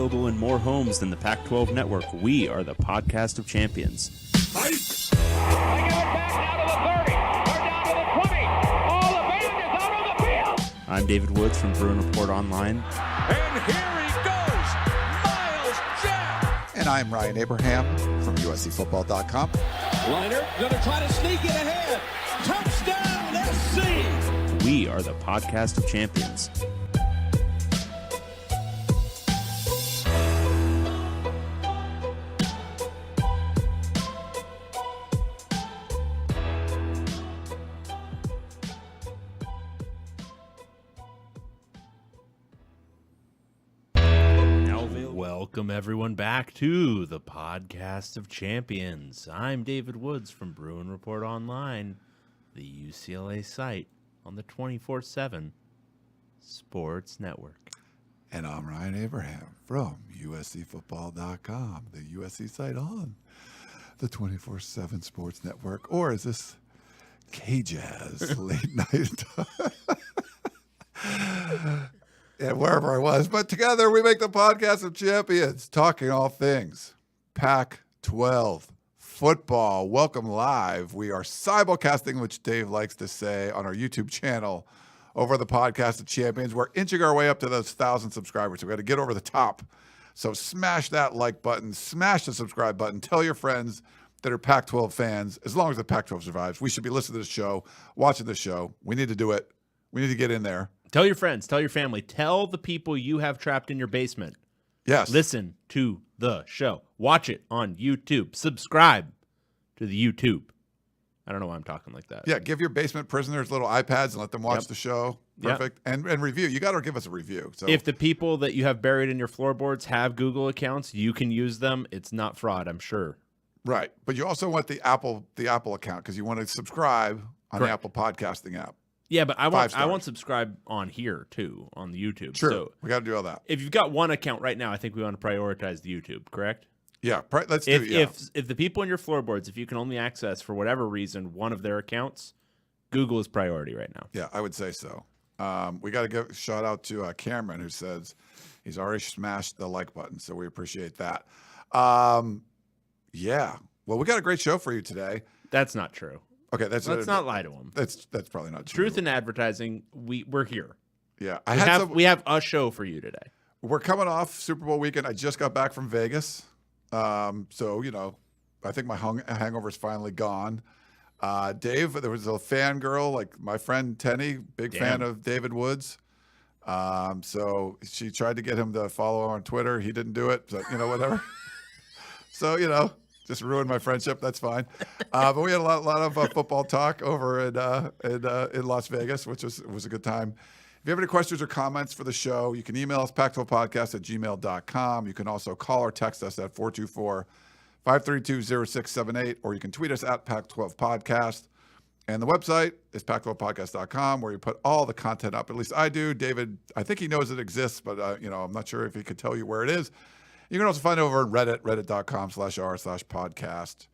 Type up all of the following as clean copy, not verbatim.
available in more homes than the Pac-12 network. We are the podcast of champions. Fight! They get it back down to the 30, or down to the 20. All the band is out on the field. I'm David Woods from Bruin Report Online. And here he goes, Miles Jack. And I'm Ryan Abraham from USCFootball.com. Liner gonna try to sneak it ahead. Touchdown, SC. We are the podcast of champions. Welcome everyone back to the podcast of champions. I'm David Woods from Bruin Report Online, the UCLA site on the 24/7 Sports Network. And I'm Ryan Abraham from USCFootball.com, the USC site on the 24/7 Sports Network. Or is this K-Jazz late night? Yeah, wherever I was. But together we make the podcast of champions, talking all things Pac-12 football. Welcome live. We are simulcasting, which Dave likes to say, on our YouTube channel over the podcast of champions. We're inching our way up to those 1,000 subscribers. So we got to get over the top. So smash that like button, smash the subscribe button. Tell your friends that are Pac-12 fans, as long as the Pac-12 survives, we should be listening to this show, watching this show. We need to do it. We need to get in there. Tell your friends, tell your family, tell the people you have trapped in your basement. Yes. Listen to the show. Watch it on YouTube. Subscribe to the YouTube. I don't know why I'm talking like that. Yeah, give your basement prisoners little iPads and let them watch the show. Perfect. Yep. And review. You got to give us a review. So if the people that you have buried in your floorboards have Google accounts, you can use them. It's not fraud, I'm sure. Right. But you also want the Apple account because you want to subscribe on the Apple podcasting app. Yeah, but I want subscribe on here too, on the YouTube. Sure, so we got to do all that. If you've got one account right now, I think we want to prioritize the YouTube, correct? Yeah, let's do it. If the people in your floorboards, if you can only access for whatever reason one of their accounts, Google is priority right now. Yeah, I would say so. We got to give a shout out to Cameron, who says he's already smashed the like button, so we appreciate that. Yeah, well, we got a great show for you today. That's not true. Okay, let's not lie to him. That's probably not true. Truth in advertising, we're here. Yeah, we have a show for you today. We're coming off Super Bowl weekend. I just got back from Vegas, so I think my hangover is finally gone. Dave, there was a fangirl, like my friend Tenny, big fan of David Woods. So she tried to get him to follow her on Twitter. He didn't do it. So, whatever. So just ruined my friendship. That's fine. But we had a lot of football talk over in Las Vegas, which was a good time. If you have any questions or comments for the show, you can email us, pac12podcast@gmail.com. You can also call or text us at 424-532-0678, or you can tweet us at Pac12podcast. And the website is pac12podcast.com, where you put all the content up. At least I do. David, I think he knows it exists, but I'm not sure if he could tell you where it is. You can also find it over on Reddit, reddit.com/r/podcast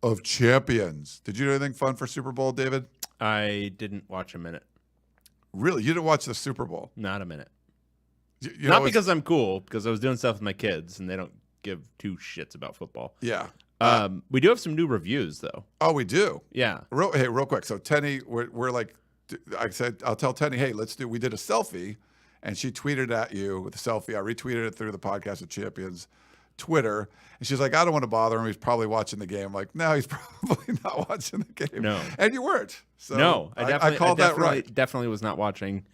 of champions. Did you do anything fun for Super Bowl, David? I didn't watch a minute. Really? You didn't watch the Super Bowl? Not a minute. Not because I'm cool, because I was doing stuff with my kids, and they don't give two shits about football. Yeah. We do have some new reviews, though. Oh, we do? Yeah. Real quick. So, Tenny, we're like, I said, I'll tell Tenny, hey, we did a selfie. And she tweeted at you with a selfie. I retweeted it through the Podcast of Champions Twitter. And she's like, I don't want to bother him. He's probably watching the game. I'm like, no, he's probably not watching the game. No. And you weren't. So no, I called that right. Definitely was not watching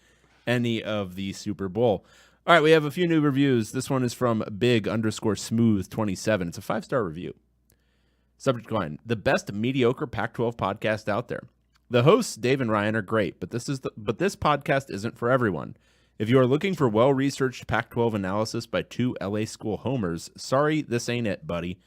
any of the Super Bowl. All right, we have a few new reviews. This one is from Big_Smooth27. It's a 5-star review. Subject line: the best mediocre Pac-12 podcast out there. The hosts, Dave and Ryan, are great, but this podcast isn't for everyone. If you are looking for well-researched Pac-12 analysis by two LA school homers, sorry, this ain't it, buddy.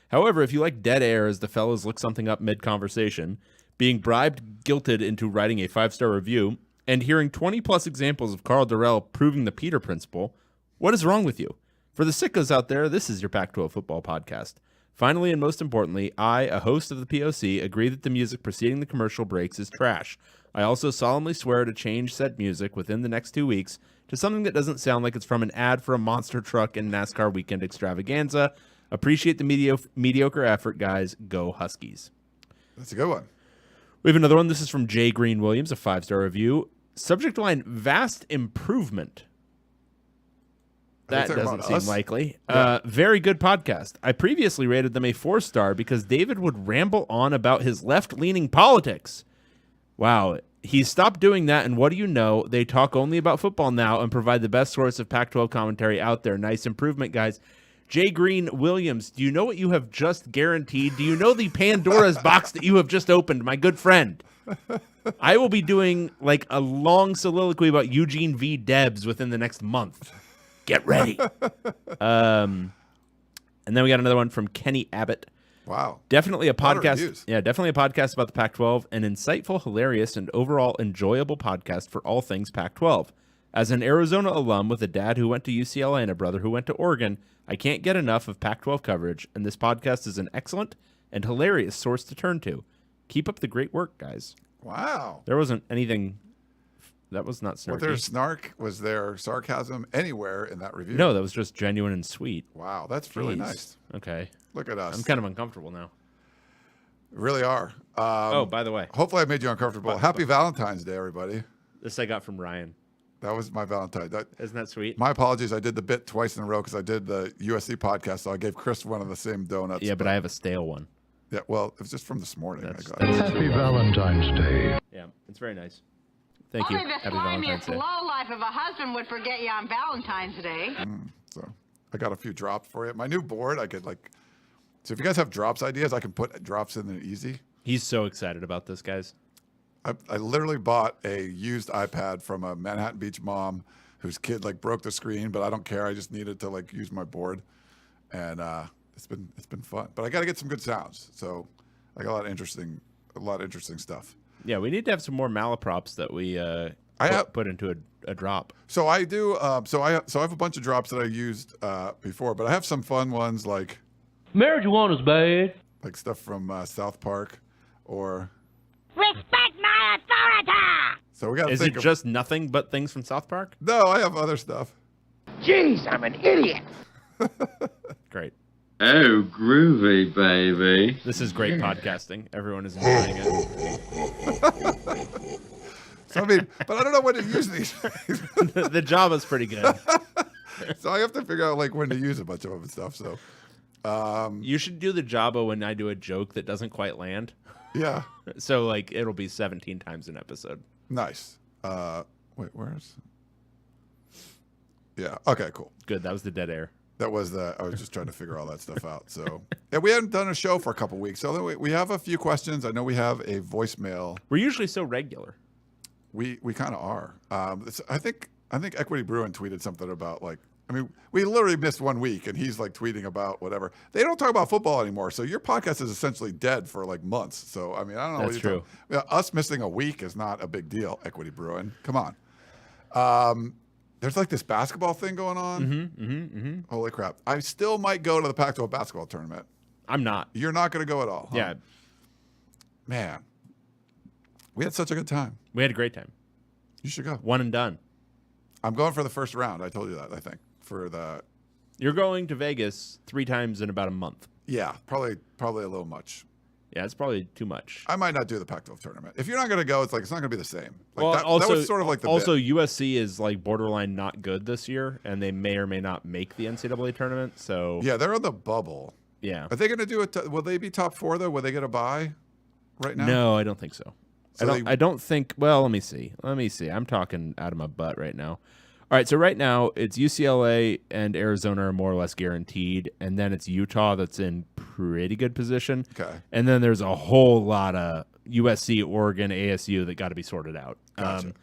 However, if you like dead air as the fellas look something up mid-conversation, being bribed, guilted into writing a 5-star review, and hearing 20-plus examples of Carl Durrell proving the Peter principle, what is wrong with you? For the sickos out there, this is your Pac-12 football podcast. Finally, and most importantly, I, a host of the POC, agree that the music preceding the commercial breaks is trash. I also solemnly swear to change said music within the next 2 weeks to something that doesn't sound like it's from an ad for a monster truck and NASCAR weekend extravaganza. Appreciate the mediocre effort, guys. Go Huskies. That's a good one. We have another one. This is from Jay Green Williams, a 5-star review. Subject line, vast improvement. That doesn't seem likely. Yeah. Very good podcast. I previously rated them a 4-star because David would ramble on about his left-leaning politics. Wow. He stopped doing that, and what do you know? They talk only about football now and provide the best source of Pac-12 commentary out there. Nice improvement, guys. Jay Green Williams, do you know what you have just guaranteed? Do you know the Pandora's box that you have just opened, my good friend? I will be doing like a long soliloquy about Eugene V. Debs within the next month. Get ready. And then we got another one from Kenny Abbott. Wow. Definitely a podcast. Reviews. Yeah, definitely a podcast about the Pac-12. An insightful, hilarious, and overall enjoyable podcast for all things Pac-12. As an Arizona alum with a dad who went to UCLA and a brother who went to Oregon, I can't get enough of Pac-12 coverage, and this podcast is an excellent and hilarious source to turn to. Keep up the great work, guys. Wow. There wasn't anything that was not snarky. Was there sarcasm anywhere in that review? No, that was just genuine and sweet. Wow, that's really Jeez. nice. Okay. Look at us. I'm kind of uncomfortable now. Really are. Oh, by the way, Hopefully I made you uncomfortable. Happy Valentine's Day, everybody. this I got from Ryan. That was my Valentine. Isn't that sweet? My apologies. I did the bit twice in a row because I did the USC podcast, so I gave Chris one of the same donuts. Yeah, but I have a stale one. Yeah, well, it was just from this morning. That's Happy Valentine's Day. Yeah, it's very nice. Thank you. Only the Happy Valentine's slimiest Day. lowlife of a husband would forget you on Valentine's Day. So I got a few drops for you. My new board, I could like. So if you guys have drops ideas, I can put drops in there easy. He's so excited about this, guys. I literally bought a used iPad from a Manhattan Beach mom whose kid like broke the screen, but I don't care. I just needed to like use my board, and it's been fun. But I got to get some good sounds. So I got a lot of interesting stuff. Yeah, we need to have some more malaprops that we put into a drop. So I do. So I have a bunch of drops that I used before, but I have some fun ones like marijuana's bad. Like stuff from South Park or. Respect my authority! So we got. Is it just nothing but things from South Park? No, I have other stuff. Jeez, I'm an idiot. Great. Oh, groovy, baby. This is great podcasting. Everyone is enjoying it. So I mean, but I don't know when to use these. The Java's pretty good. So I have to figure out like when to use a bunch of them and stuff. So. You should do the Java when I do a joke that doesn't quite land. Yeah. So like it'll be 17 times an episode. Nice. Wait, where's? Yeah. Okay. Cool. Good. That was the dead air. That was I was just trying to figure all that stuff out. So yeah, we haven't done a show for a couple weeks. So we have a few questions. I know we have a voicemail. We're usually so regular. We kind of are. I think Equity Bruin tweeted something about like. I mean, we literally missed 1 week, and he's like tweeting about whatever. They don't talk about football anymore, so your podcast is essentially dead for like months. So I mean, I don't know. That's true. Us missing a week is not a big deal. Equity Bruin, come on. There's like this basketball thing going on. Holy crap! I still might go to the Pac-12 basketball tournament. I'm not. You're not going to go at all. Huh? Yeah. Man, we had such a good time. We had a great time. You should go. One and done. I'm going for the first round. I told you that. I think. You're going to Vegas 3 times in about a month. Yeah, probably a little much. Yeah, it's probably too much. I might not do the Pac-12 tournament. If you're not going to go, it's like it's not going to be the same. Like Well, that was sort of like the also bit. USC is like borderline not good this year, and they may or may not make the NCAA tournament. So Yeah, they're on the bubble. yeah. Are they going to do it? Will they be top 4 though? Will they get a bye right now? No, I don't think so. So I don't think. Well, let me see. I'm talking out of my butt right now. All right, so right now it's UCLA and Arizona are more or less guaranteed, and then it's Utah that's in pretty good position. Okay. And then there's a whole lot of USC, Oregon, ASU that got to be sorted out. Gotcha.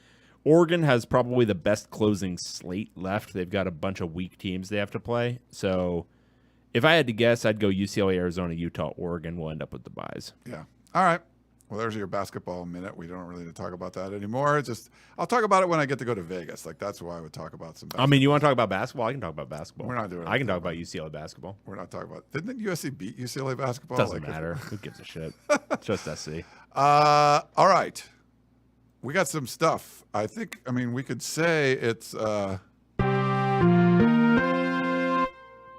Oregon has probably the best closing slate left. They've got a bunch of weak teams they have to play. So if I had to guess, I'd go UCLA, Arizona, Utah, Oregon will end up with the byes. Yeah. All right. Well, there's your basketball minute. We don't really need to talk about that anymore. I'll talk about it when I get to go to Vegas. Like, that's why I would talk about some basketball. I mean, you want to talk about basketball? I can talk about basketball. We're not doing it. I can talk about UCLA basketball. We're not talking about. Didn't USC beat UCLA basketball? Doesn't matter. Who gives a shit? It's just SC. All right. We got some stuff. I mean, we could say it's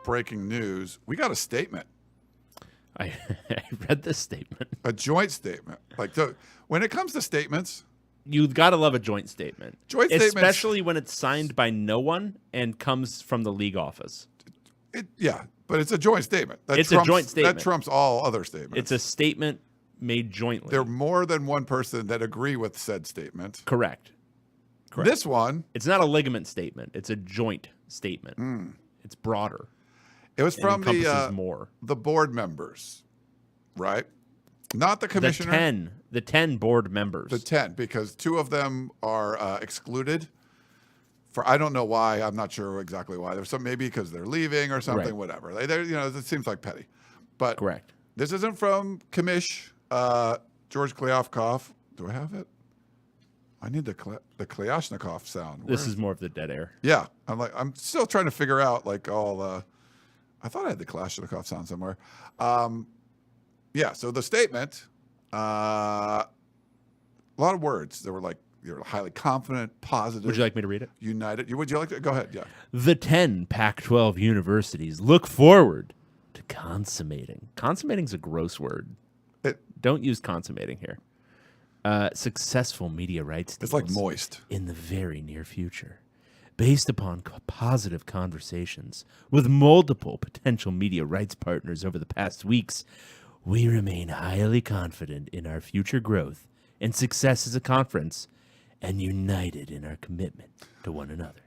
breaking news. We got a statement. I read this statement. A joint statement. Like, when it comes to statements, You've got to love a joint statement. Joint statements, especially when it's signed by no one and comes from the league office. But it's a joint statement. A joint statement. That trumps all other statements. It's a statement made jointly. There are more than one person that agree with said statement. Correct. This one, it's not a ligament statement. It's a joint statement. It's broader. It was from the board members, right? Not the commissioner. The 10 board members. The 10, because 2 of them are excluded. I don't know why. I'm not sure exactly why. There's maybe because they're leaving or something. Right. Whatever. It seems like petty. But correct. This isn't from Commish George Kliavkoff. Do I have it? I need the Kliavkoff sound. This is more of the dead air. Yeah, I'm still trying to figure out I thought I had the Kalashnikov sound somewhere. So the statement, a lot of words. There were you're highly confident, positive. Would you like me to read it? United. Would you like to? Go ahead, yeah. The 10 Pac-12 universities look forward to consummating. Consummating's a gross word. Don't use consummating here. Successful media rights deals. It's like moist. In the very near future. Based upon positive conversations with multiple potential media rights partners over the past weeks, we remain highly confident in our future growth and success as a conference and united in our commitment to one another.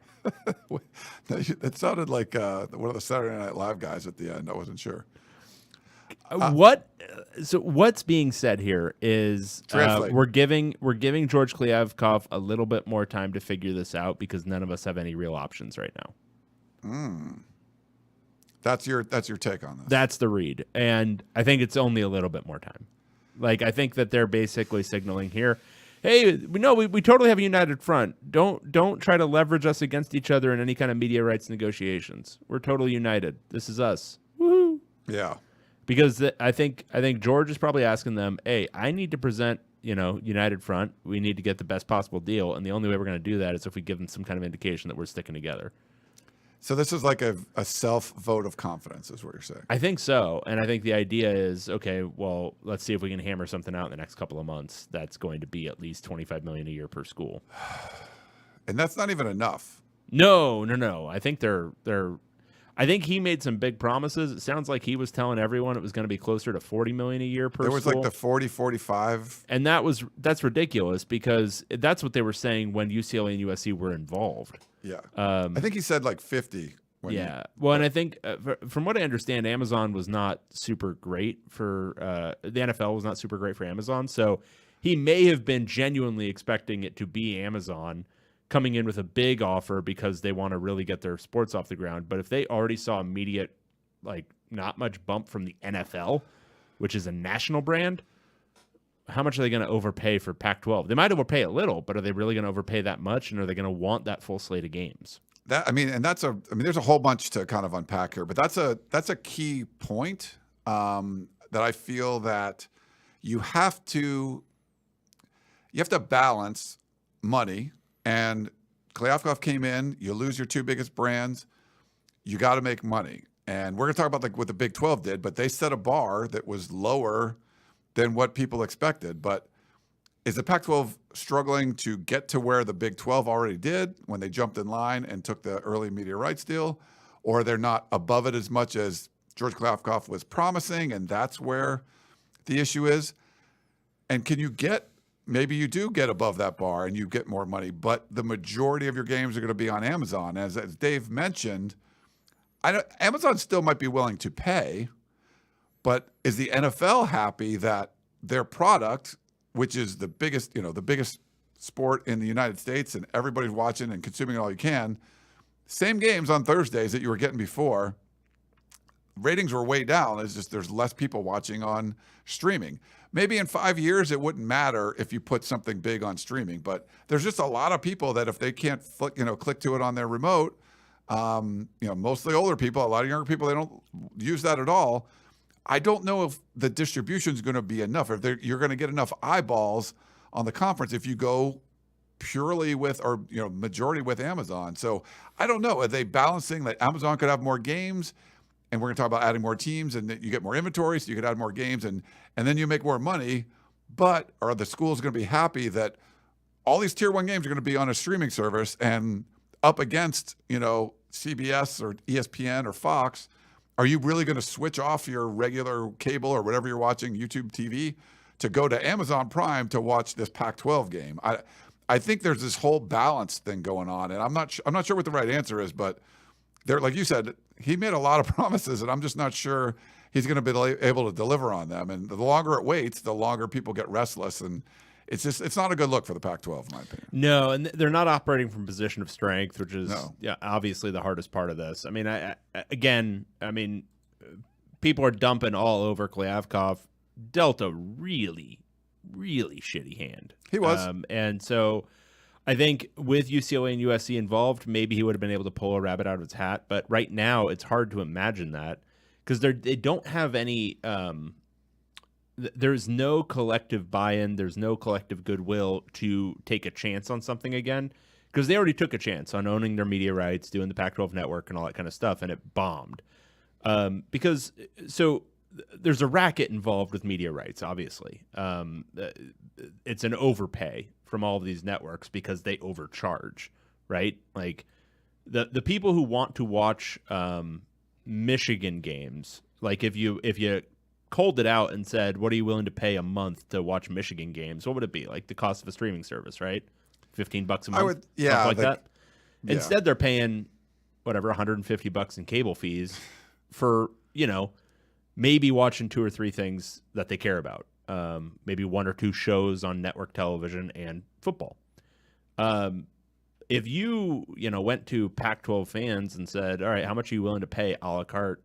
It sounded like one of the Saturday Night Live guys at the end. I wasn't sure. So what's being said here is we're giving George Kliavkoff a little bit more time to figure this out because none of us have any real options right now. That's your take on this. That's the read, and I think it's only a little bit more time. I think that they're basically signaling here, hey, we totally have a united front. Don't try to leverage us against each other in any kind of media rights negotiations. We're totally united. This is us. Woohoo! Yeah. Because I think George is probably asking them, hey, I need to present, united front. We need to get the best possible deal, and the only way we're going to do that is if we give them some kind of indication that we're sticking together. So this is like a self-vote of confidence is what you're saying. I think so, and I think the idea is, okay, well, let's see if we can hammer something out in the next couple of months that's going to be at least $25 million a year per school. And that's not even enough. No. I think I think he made some big promises. It sounds like he was telling everyone it was going to be closer to $40 million a year per school. It was like the 40, 45. And that's ridiculous because that's what they were saying when UCLA and USC were involved. Yeah. I think he said 50. Well, and I think from what I understand, Amazon was not super great for the NFL was not super great for Amazon. So he may have been genuinely expecting it to be Amazon coming in with a big offer because they want to really get their sports off the ground. But if they already saw immediate, not much bump from the NFL, which is a national brand, how much are they going to overpay for Pac-12? They might overpay a little, but are they really going to overpay that much? And are they going to want that full slate of games? There's a whole bunch to kind of unpack here, but that's a key point that I feel that you have to balance money. And Kliavkoff came in, you lose your 2 biggest brands, you got to make money. And we're going to talk about what the Big 12 did, but they set a bar that was lower than what people expected. But is the Pac-12 struggling to get to where the Big 12 already did when they jumped in line and took the early media rights deal? Or they're not above it as much as George Kliavkoff was promising, and that's where the issue is? And can you maybe you do get above that bar and you get more money, but the majority of your games are going to be on Amazon. As Dave mentioned, Amazon still might be willing to pay, but is the NFL happy that their product, which is the biggest sport in the United States and everybody's watching and consuming all you can, same games on Thursdays that you were getting before, ratings were way down. It's just there's less people watching on streaming. Maybe in 5 years it wouldn't matter if you put something big on streaming, but there's just a lot of people that if they can't click to it on their remote, mostly older people, a lot of younger people, they don't use that at all. I don't know if the distribution is going to be enough. If you're going to get enough eyeballs on the conference if you go purely with or majority with Amazon. So I don't know. Are they balancing that Amazon could have more games? And we're going to talk about adding more teams and you get more inventory, so you could add more games and then you make more money. But are the schools going to be happy that all these tier 1 games are going to be on a streaming service and up against, CBS or ESPN or Fox? Are you really going to switch off your regular cable or whatever you're watching, YouTube TV, to go to Amazon Prime to watch this Pac-12 game? I think there's this whole balance thing going on, and I'm not sure what the right answer is, but there, like you said, he made a lot of promises, and I'm just not sure he's going to be able to deliver on them. And the longer it waits, the longer people get restless, and it's not a good look for the Pac-12, in my opinion. No, and they're not operating from a position of strength, which is obviously the hardest part of this. I mean, people are dumping all over Kliavkoff. Dealt a really, really shitty hand. He was. And so I think with UCLA and USC involved, maybe he would have been able to pull a rabbit out of his hat. But right now, it's hard to imagine that because they don't have any there's no collective buy-in. There's no collective goodwill to take a chance on something again because they already took a chance on owning their media rights, doing the Pac-12 network and all that kind of stuff, and it bombed. There's a racket involved with media rights, obviously. It's an overpay from all of these networks because they overcharge, right? Like the people who want to watch Michigan games, like if you culled it out and said, what are you willing to pay a month to watch Michigan games? What would it be? Like the cost of a streaming service, right? $15 a month, something like that. Yeah. Instead, they're paying whatever, $150 in cable fees for, maybe watching 2 or 3 things that they care about. Maybe 1 or 2 shows on network television and football. If you, went to Pac-12 fans and said, all right, how much are you willing to pay a la carte,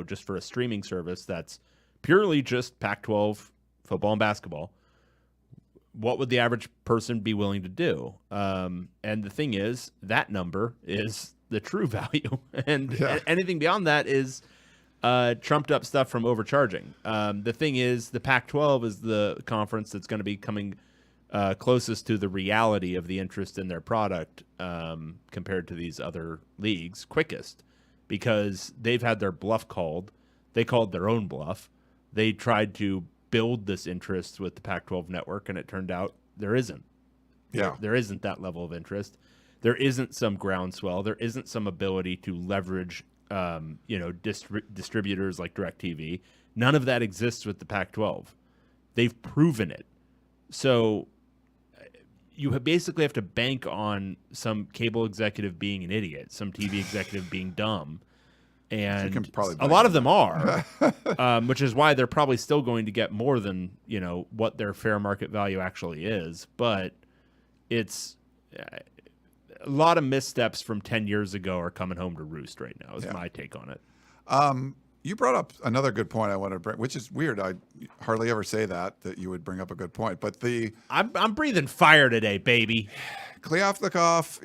just for a streaming service that's purely just Pac-12 football and basketball, what would the average person be willing to do? And the thing is, that number is the true value. And anything beyond that is trumped up stuff from overcharging. The thing is, the Pac-12 is the conference that's going to be coming closest to the reality of the interest in their product compared to these other leagues quickest because they've had their bluff called. They called their own bluff. They tried to build this interest with the Pac-12 network, and it turned out there isn't. Yeah. There isn't that level of interest. There isn't some groundswell. There isn't some ability to leverage distributors like DirecTV. None of that exists with the Pac-12. They've proven it. So you basically have to bank on some cable executive being an idiot, some TV executive being dumb. And a lot of them are, which is why they're probably still going to get more than, what their fair market value actually is. But it's a lot of missteps from 10 years ago are coming home to roost right now is my take on it. You brought up another good point I want to bring, which is weird. I hardly ever say that you would bring up a good point. But I'm breathing fire today, baby. Kliavkoff,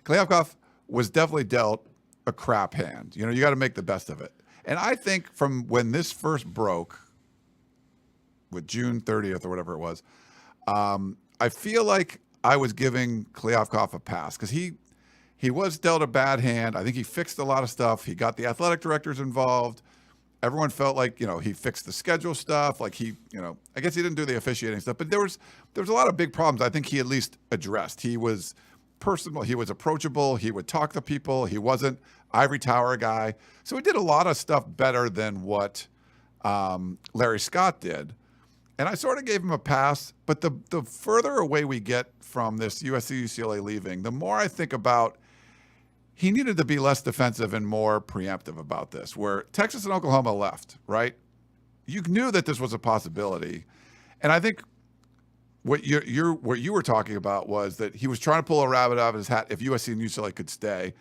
Kliavkoff was definitely dealt a crap hand. You got to make the best of it. And I think from when this first broke, with June 30th or whatever it was, I feel like I was giving Kliavkoff a pass because he was dealt a bad hand. I think he fixed a lot of stuff. He got the athletic directors involved. Everyone felt like, he fixed the schedule stuff. Like I guess he didn't do the officiating stuff, but there was a lot of big problems I think he at least addressed. He was personal. He was approachable. He would talk to people. He wasn't ivory tower guy. So he did a lot of stuff better than what Larry Scott did. And I sort of gave him a pass. But the further away we get from this USC-UCLA leaving, the more I think about he needed to be less defensive and more preemptive about this, where Texas and Oklahoma left, right? You knew that this was a possibility. And I think what you were talking about was that he was trying to pull a rabbit out of his hat if USC and UCLA could stay.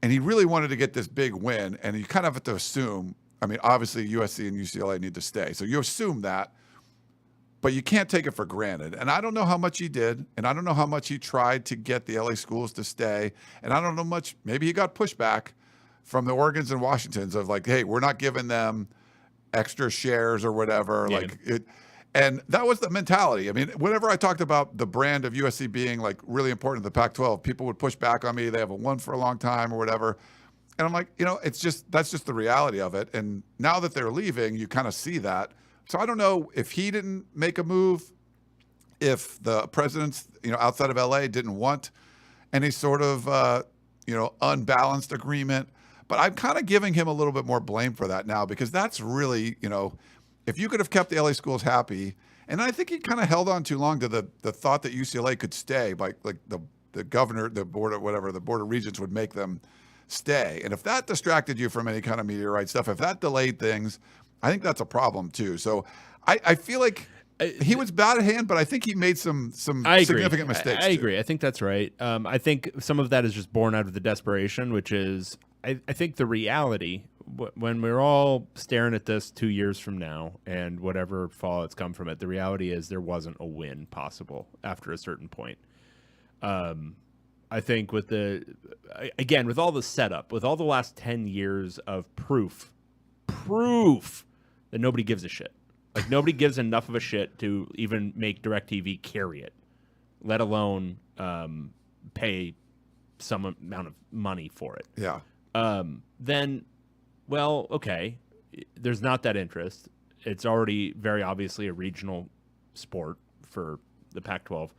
and he really wanted to get this big win, and you kind of have to assume, I mean, obviously USC and UCLA need to stay. So you assume that, but you can't take it for granted. And I don't know how much he did, and I don't know how much he tried to get the LA schools to stay, and I don't know much, maybe he got pushback from the Oregons and Washingtons of like, hey, we're not giving them extra shares or whatever. Yeah. Like it. And that was the mentality. I mean, whenever I talked about the brand of USC being like really important to the Pac-12, people would push back on me. They haven't won for a long time or whatever. And I'm like, that's just the reality of it. And now that they're leaving, you kind of see that. So I don't know if he didn't make a move, if the presidents, outside of LA didn't want any sort of, unbalanced agreement. But I'm kind of giving him a little bit more blame for that now, because that's really, if you could have kept the LA schools happy, and I think he kind of held on too long to the thought that UCLA could stay by like the governor, the board of whatever, the board of regents would make them stay. And if that distracted you from any kind of media rights stuff, if that delayed things, I think that's a problem too. So I feel like he was bad at hand, but I think he made some significant mistakes. I agree. I think that's right. I think some of that is just born out of the desperation, which is, I think the reality, when we're all staring at this 2 years from now and whatever fallout's come from it, the reality is there wasn't a win possible after a certain point. I think with with all the setup, with all the last 10 years of proof that nobody gives a shit. Like nobody gives enough of a shit to even make DirecTV carry it, let alone pay some amount of money for it. Yeah. Then, well, okay, there's not that interest. It's already very obviously a regional sport for the Pac-12.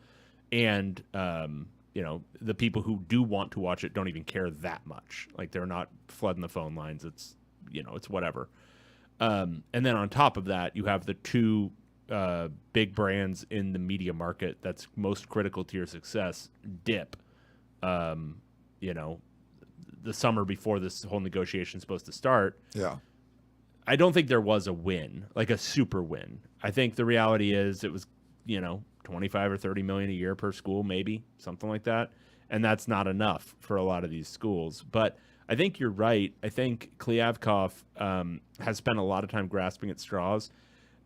And, the people who do want to watch it don't even care that much. Like they're not flooding the phone lines. It's, it's whatever. And then on top of that, you have the two big brands in the media market that's most critical to your success dip. The summer before this whole negotiation is supposed to start. Yeah. I don't think there was a win, like a super win. I think the reality is it was, 25 or 30 million a year per school, maybe something like that. And that's not enough for a lot of these schools. But I think you're right. I think Kliavkoff has spent a lot of time grasping at straws.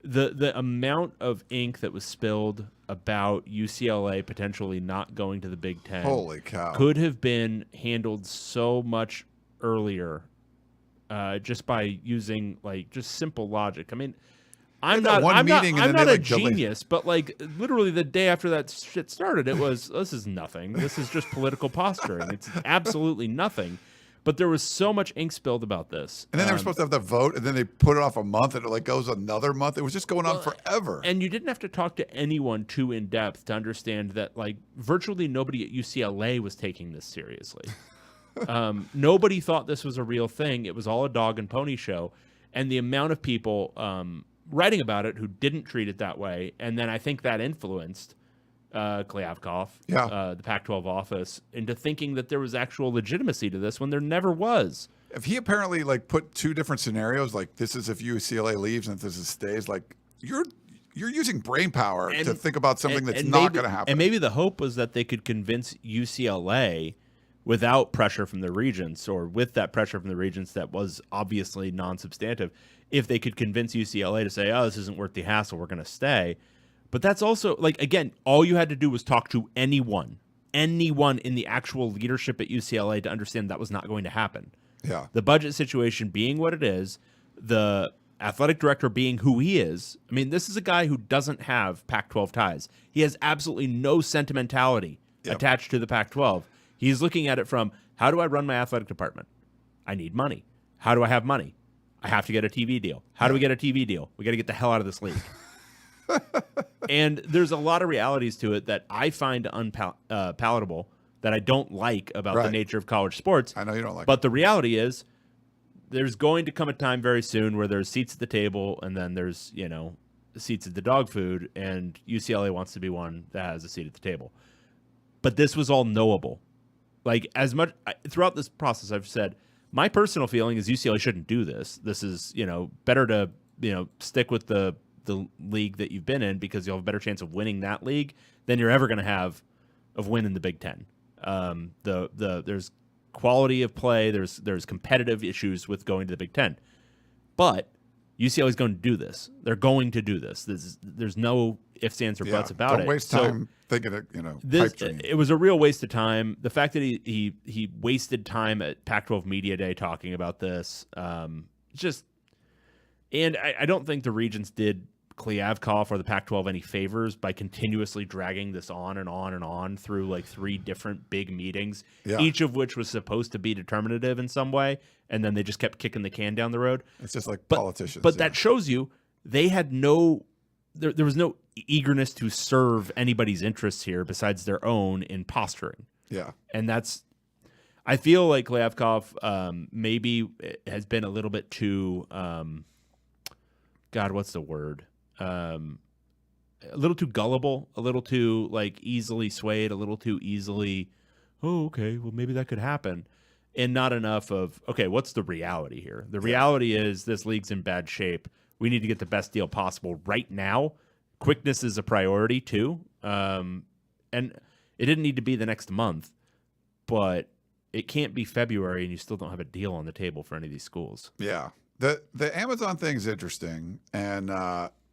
The amount of ink that was spilled about UCLA potentially not going to the Big Ten, holy cow, could have been handled so much earlier, just by using just simple logic. I mean, I'm not a genius, but literally the day after that shit started, it was this is nothing. This is just political posturing. It's absolutely nothing. But there was so much ink spilled about this. And then they were supposed to have the vote, and then they put it off a month, and it goes another month. It was just going on forever. And you didn't have to talk to anyone too in depth to understand that virtually nobody at UCLA was taking this seriously. Nobody thought this was a real thing. It was all a dog and pony show. And the amount of people writing about it who didn't treat it that way, and then I think that influenced Kliavkoff, the Pac-12 office, into thinking that there was actual legitimacy to this when there never was. If he apparently put two different scenarios, this is if UCLA leaves and if this is stays, you're using brain power to think about something that's not going to happen. And maybe the hope was that they could convince UCLA without pressure from the regents, or with that pressure from the regents that was obviously non-substantive, if they could convince UCLA to say, oh, this isn't worth the hassle, we're going to stay. But that's also, again, all you had to do was talk to anyone in the actual leadership at UCLA to understand that was not going to happen. Yeah. The budget situation being what it is, the athletic director being who he is. I mean, this is a guy who doesn't have Pac-12 ties. He has absolutely no sentimentality attached to the Pac-12. He's looking at it from, how do I run my athletic department? I need money. How do I have money? I have to get a TV deal. How do we get a TV deal? We got to get the hell out of this league. And there's a lot of realities to it that I find palatable, that I don't like about the nature of college sports. I know you don't like it. But the reality is there's going to come a time very soon where there's seats at the table, and then there's, seats at the dog food, and UCLA wants to be one that has a seat at the table. But this was all knowable. As much throughout this process, I've said my personal feeling is UCLA shouldn't do this. This is, better to, stick with the league that you've been in, because you'll have a better chance of winning that league than you're ever going to have of winning the Big Ten. There's quality of play. There's competitive issues with going to the Big Ten, but UCLA is going to do this. They're going to do this. There's no ifs, ands, or buts about it. Don't waste time thinking it. Pipe dream. It was a real waste of time. The fact that he wasted time at Pac-12 Media Day talking about this, and I don't think the Regents did Kliavkoff or the Pac-12 any favors by continuously dragging this on and on and on through like 3 different big meetings, each of which was supposed to be determinative in some way, and then they just kept kicking the can down the road. It's just like politicians. But that shows you they had there was no eagerness to serve anybody's interests here besides their own in posturing. Yeah. And I feel like Kliavkoff maybe has been a little bit too, God, what's the word? A little too gullible, a little too like easily swayed, a little too easily, oh, okay, well, maybe that could happen. And not enough of, okay, what's the reality here? The reality is this league's in bad shape. We need to get the best deal possible right now. Quickness is a priority too. And it didn't need to be the next month, but it can't be February and you still don't have a deal on the table for any of these schools. Yeah. The Amazon thing is interesting. And,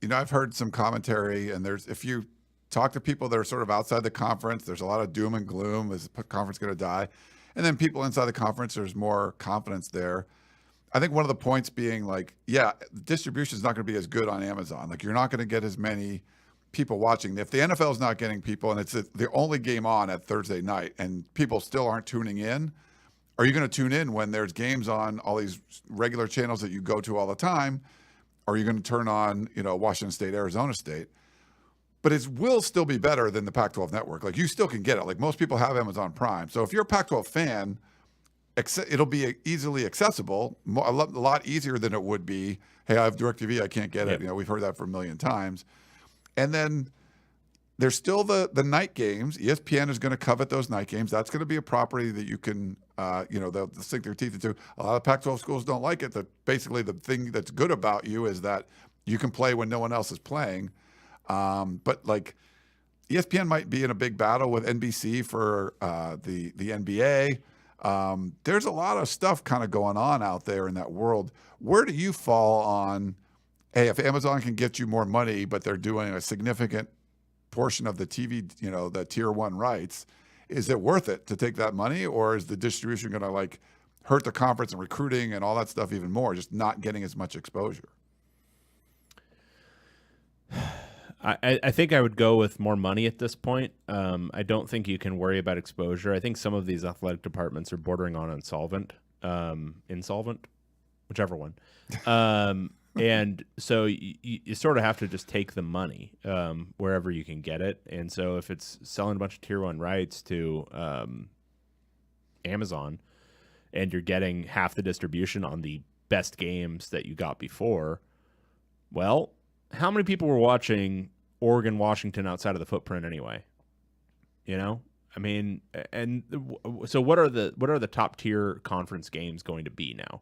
I've heard some commentary, and if you talk to people that are sort of outside the conference, there's a lot of doom and gloom. Is the conference going to die? And then people inside the conference, there's more confidence there. I think one of the points being like, distribution is not going to be as good on Amazon. Like, you're not going to get as many people watching. If the NFL is not getting people, and it's the only game on at Thursday night, and people still aren't tuning in, are you going to tune in when there's games on all these regular channels that you go to all the time? Or are you going to turn on, Washington State, Arizona State? But it will still be better than the Pac-12 network. Like, you still can get it. Like, most people have Amazon Prime. So if you're a Pac-12 fan, it'll be easily accessible, a lot easier than it would be, hey, I have DirecTV, I can't get it. We've heard that for a million times. And then there's still the night games. ESPN is going to covet those night games. That's going to be a property that you can, they'll sink their teeth into. A lot of Pac-12 schools don't like it. Basically, the thing that's good about you is that you can play when no one else is playing. But like ESPN might be in a big battle with NBC for the NBA. There's a lot of stuff kind of going on out there in that world. Where do you fall on, hey, if Amazon can get you more money, but they're doing a significant portion of the TV, the tier 1 rights, is it worth it to take that money, or is the distribution going to like hurt the conference and recruiting and all that stuff even more, just not getting as much exposure? I think I would go with more money at this point. I don't think you can worry about exposure. I think some of these athletic departments are bordering on insolvent, whichever one. And so you sort of have to just take the money wherever you can get it. And so if it's selling a bunch of tier 1 rights to Amazon and you're getting half the distribution on the best games that you got before, well, how many people were watching Oregon, Washington outside of the footprint anyway? I mean, and so what are the top tier conference games going to be now?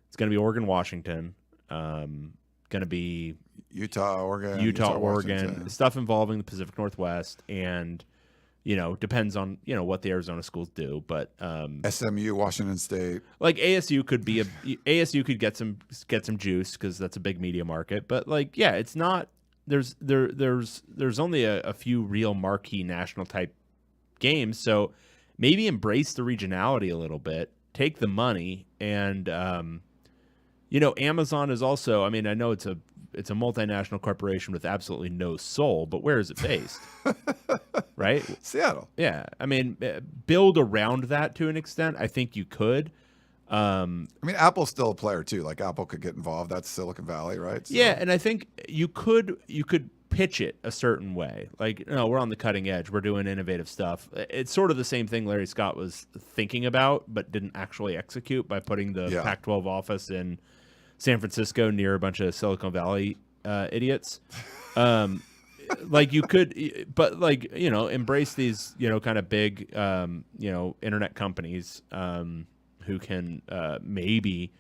It's going to be Oregon, Washington. Going to be Utah, Oregon, Oregon, stuff involving the Pacific Northwest, and depends on what the Arizona schools do, but SMU, Washington State, like ASU could get some juice because that's a big media market, but like it's not. There's only a few real marquee national type games, so maybe embrace the regionality a little bit, take the money, and Amazon is also, I mean, I know it's a multinational corporation with absolutely no soul, but where is it based? Right? Seattle. Yeah. I mean, build around that to an extent. I think you could. I mean, Apple's still a player too. Like, Apple could get involved. That's Silicon Valley, right? So. Yeah, and I think you could pitch it a certain way. Like, we're on the cutting edge. We're doing innovative stuff. It's sort of the same thing Larry Scott was thinking about, but didn't actually execute by putting the Pac-12 office in San Francisco near a bunch of Silicon Valley idiots. Like, you could, but like, embrace these, kind of big, internet companies who can maybe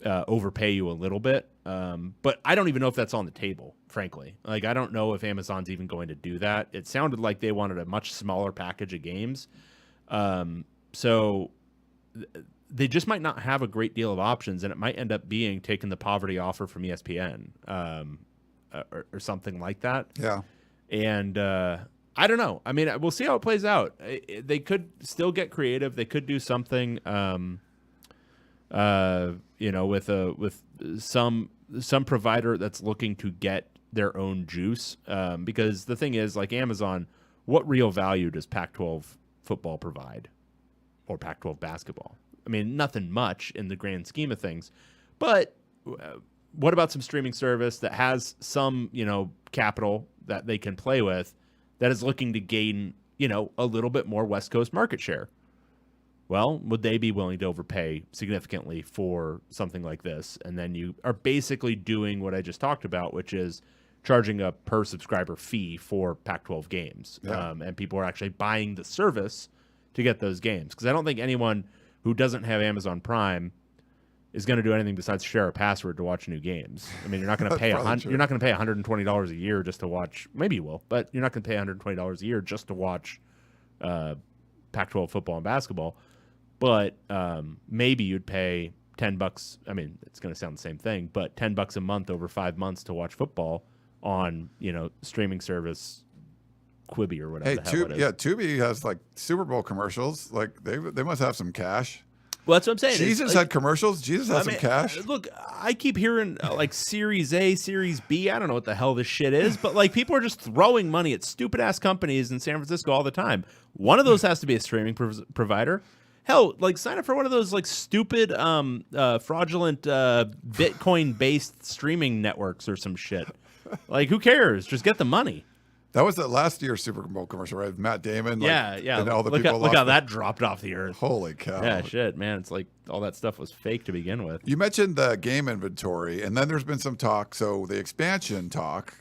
overpay you a little bit. But I don't even know if that's on the table, frankly. Like, I don't know if Amazon's even going to do that. It sounded like they wanted a much smaller package of games. So they just might not have a great deal of options, and it might end up being taking the poverty offer from ESPN or something like that. Yeah. And I don't know. I mean, we'll see how it plays out. They could still get creative. They could do something, with some provider that's looking to get their own juice. Because the thing is, like Amazon, what real value does Pac-12 football provide, or Pac-12 basketball? I mean, nothing much in the grand scheme of things. But what about some streaming service that has some, capital that they can play with, that is looking to gain, a little bit more West Coast market share? Well, would they be willing to overpay significantly for something like this? And then you are basically doing what I just talked about, which is charging a per subscriber fee for Pac-12 games. Yeah. And people are actually buying the service to get those games. Because I don't think anyone who doesn't have Amazon Prime is going to do anything besides share a password to watch new games. I mean, you're not going to pay $120 a year just to watch. Maybe you will, but you're not going to pay $120 a year just to watch Pac-12 football and basketball. But maybe you'd pay $10. I mean, it's going to sound the same thing, but $10 a month over 5 months to watch football on streaming service Quibi or whatever. Hey, the hell it is. Tubi has like Super Bowl commercials. Like they must have some cash. Well, that's what I'm saying. Jesus had commercials. Jesus has some cash. Look, I keep hearing like Series A, Series B. I don't know what the hell this shit is, but like people are just throwing money at stupid ass companies in San Francisco all the time. One of those has to be a streaming provider. Hell, like sign up for one of those like stupid, fraudulent Bitcoin based streaming networks or some shit. Like, who cares? Just get the money. That was the last year's Super Bowl commercial, right? Matt Damon. Yeah. And all the look people. look how that dropped off the earth. Holy cow. Yeah, shit, man. It's like all that stuff was fake to begin with. You mentioned the game inventory, and then there's been some talk. So the expansion talk,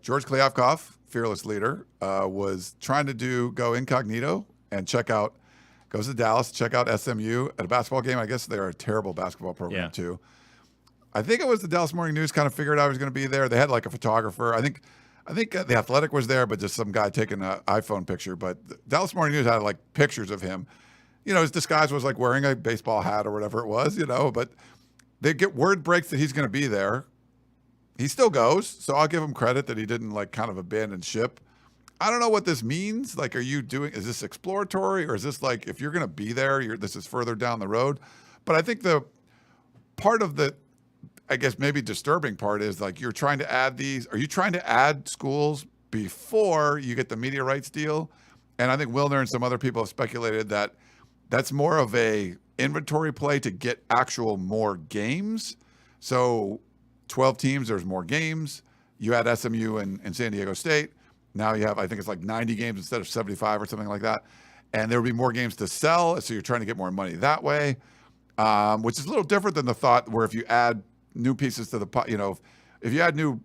George Kliavkoff, fearless leader, was trying to go incognito and goes to Dallas, check out SMU at a basketball game. I guess they're a terrible basketball program too. I think it was the Dallas Morning News kind of figured out he was going to be there. They had like a photographer. I think the Athletic was there, but just some guy taking an iPhone picture. But the Dallas Morning News had like pictures of him. His disguise was like wearing a baseball hat or whatever it was, but they get word breaks that he's going to be there. He still goes, so I'll give him credit that he didn't like kind of abandon ship. I don't know what this means. Like, is this exploratory, or is this like, if you're going to be there, this is further down the road? But I think the part of the, I guess maybe disturbing part is like, are you trying to add schools before you get the media rights deal? And I think Wilner and some other people have speculated that that's more of a inventory play to get actual more games. So 12 teams, there's more games. You had SMU and San Diego State. Now you have, I think it's like 90 games instead of 75 or something like that. And there will be more games to sell. So you're trying to get more money that way, which is a little different than the thought where if you add new pieces to the pie, if you add new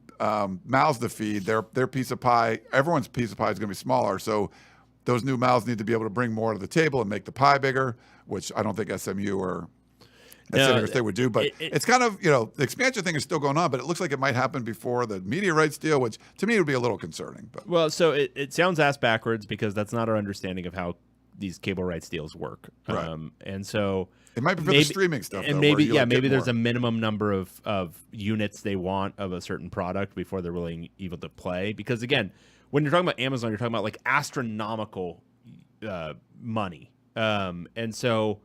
mouths to feed, their piece of pie, everyone's piece of pie is going to be smaller. So those new mouths need to be able to bring more to the table and make the pie bigger, which I don't think SMU or San Diego State would do. But it's kind of, the expansion thing is still going on, but it looks like it might happen before the media rights deal, which to me would be a little concerning. But well, so it sounds ass backwards because that's not our understanding of how these cable rights deals work. Right. And so it might be for the streaming stuff. And though, maybe there's a minimum number of units they want of a certain product before they're willing even to play. Because again, when you're talking about Amazon, you're talking about like astronomical money. And so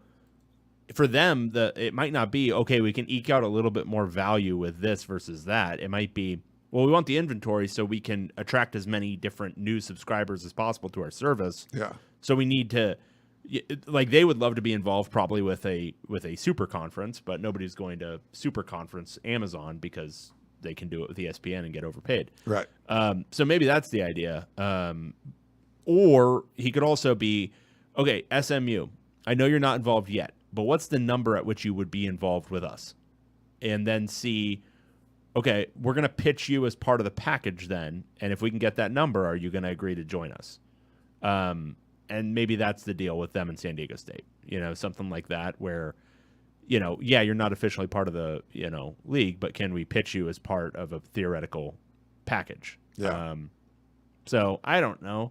for them, it might not be, okay, we can eke out a little bit more value with this versus that. It might be, well, we want the inventory so we can attract as many different new subscribers as possible to our service. Yeah. So we need to, like, they would love to be involved probably with a super conference, but nobody's going to super conference Amazon because they can do it with ESPN and get overpaid. Right. So maybe that's the idea. Or he could also be, okay, SMU, I know you're not involved yet, but what's the number at which you would be involved with us? And then see, okay, we're going to pitch you as part of the package then. And if we can get that number, are you going to agree to join us? And maybe that's the deal with them in San Diego State, something like that where, you're not officially part of the, league, but can we pitch you as part of a theoretical package? Yeah. So I don't know.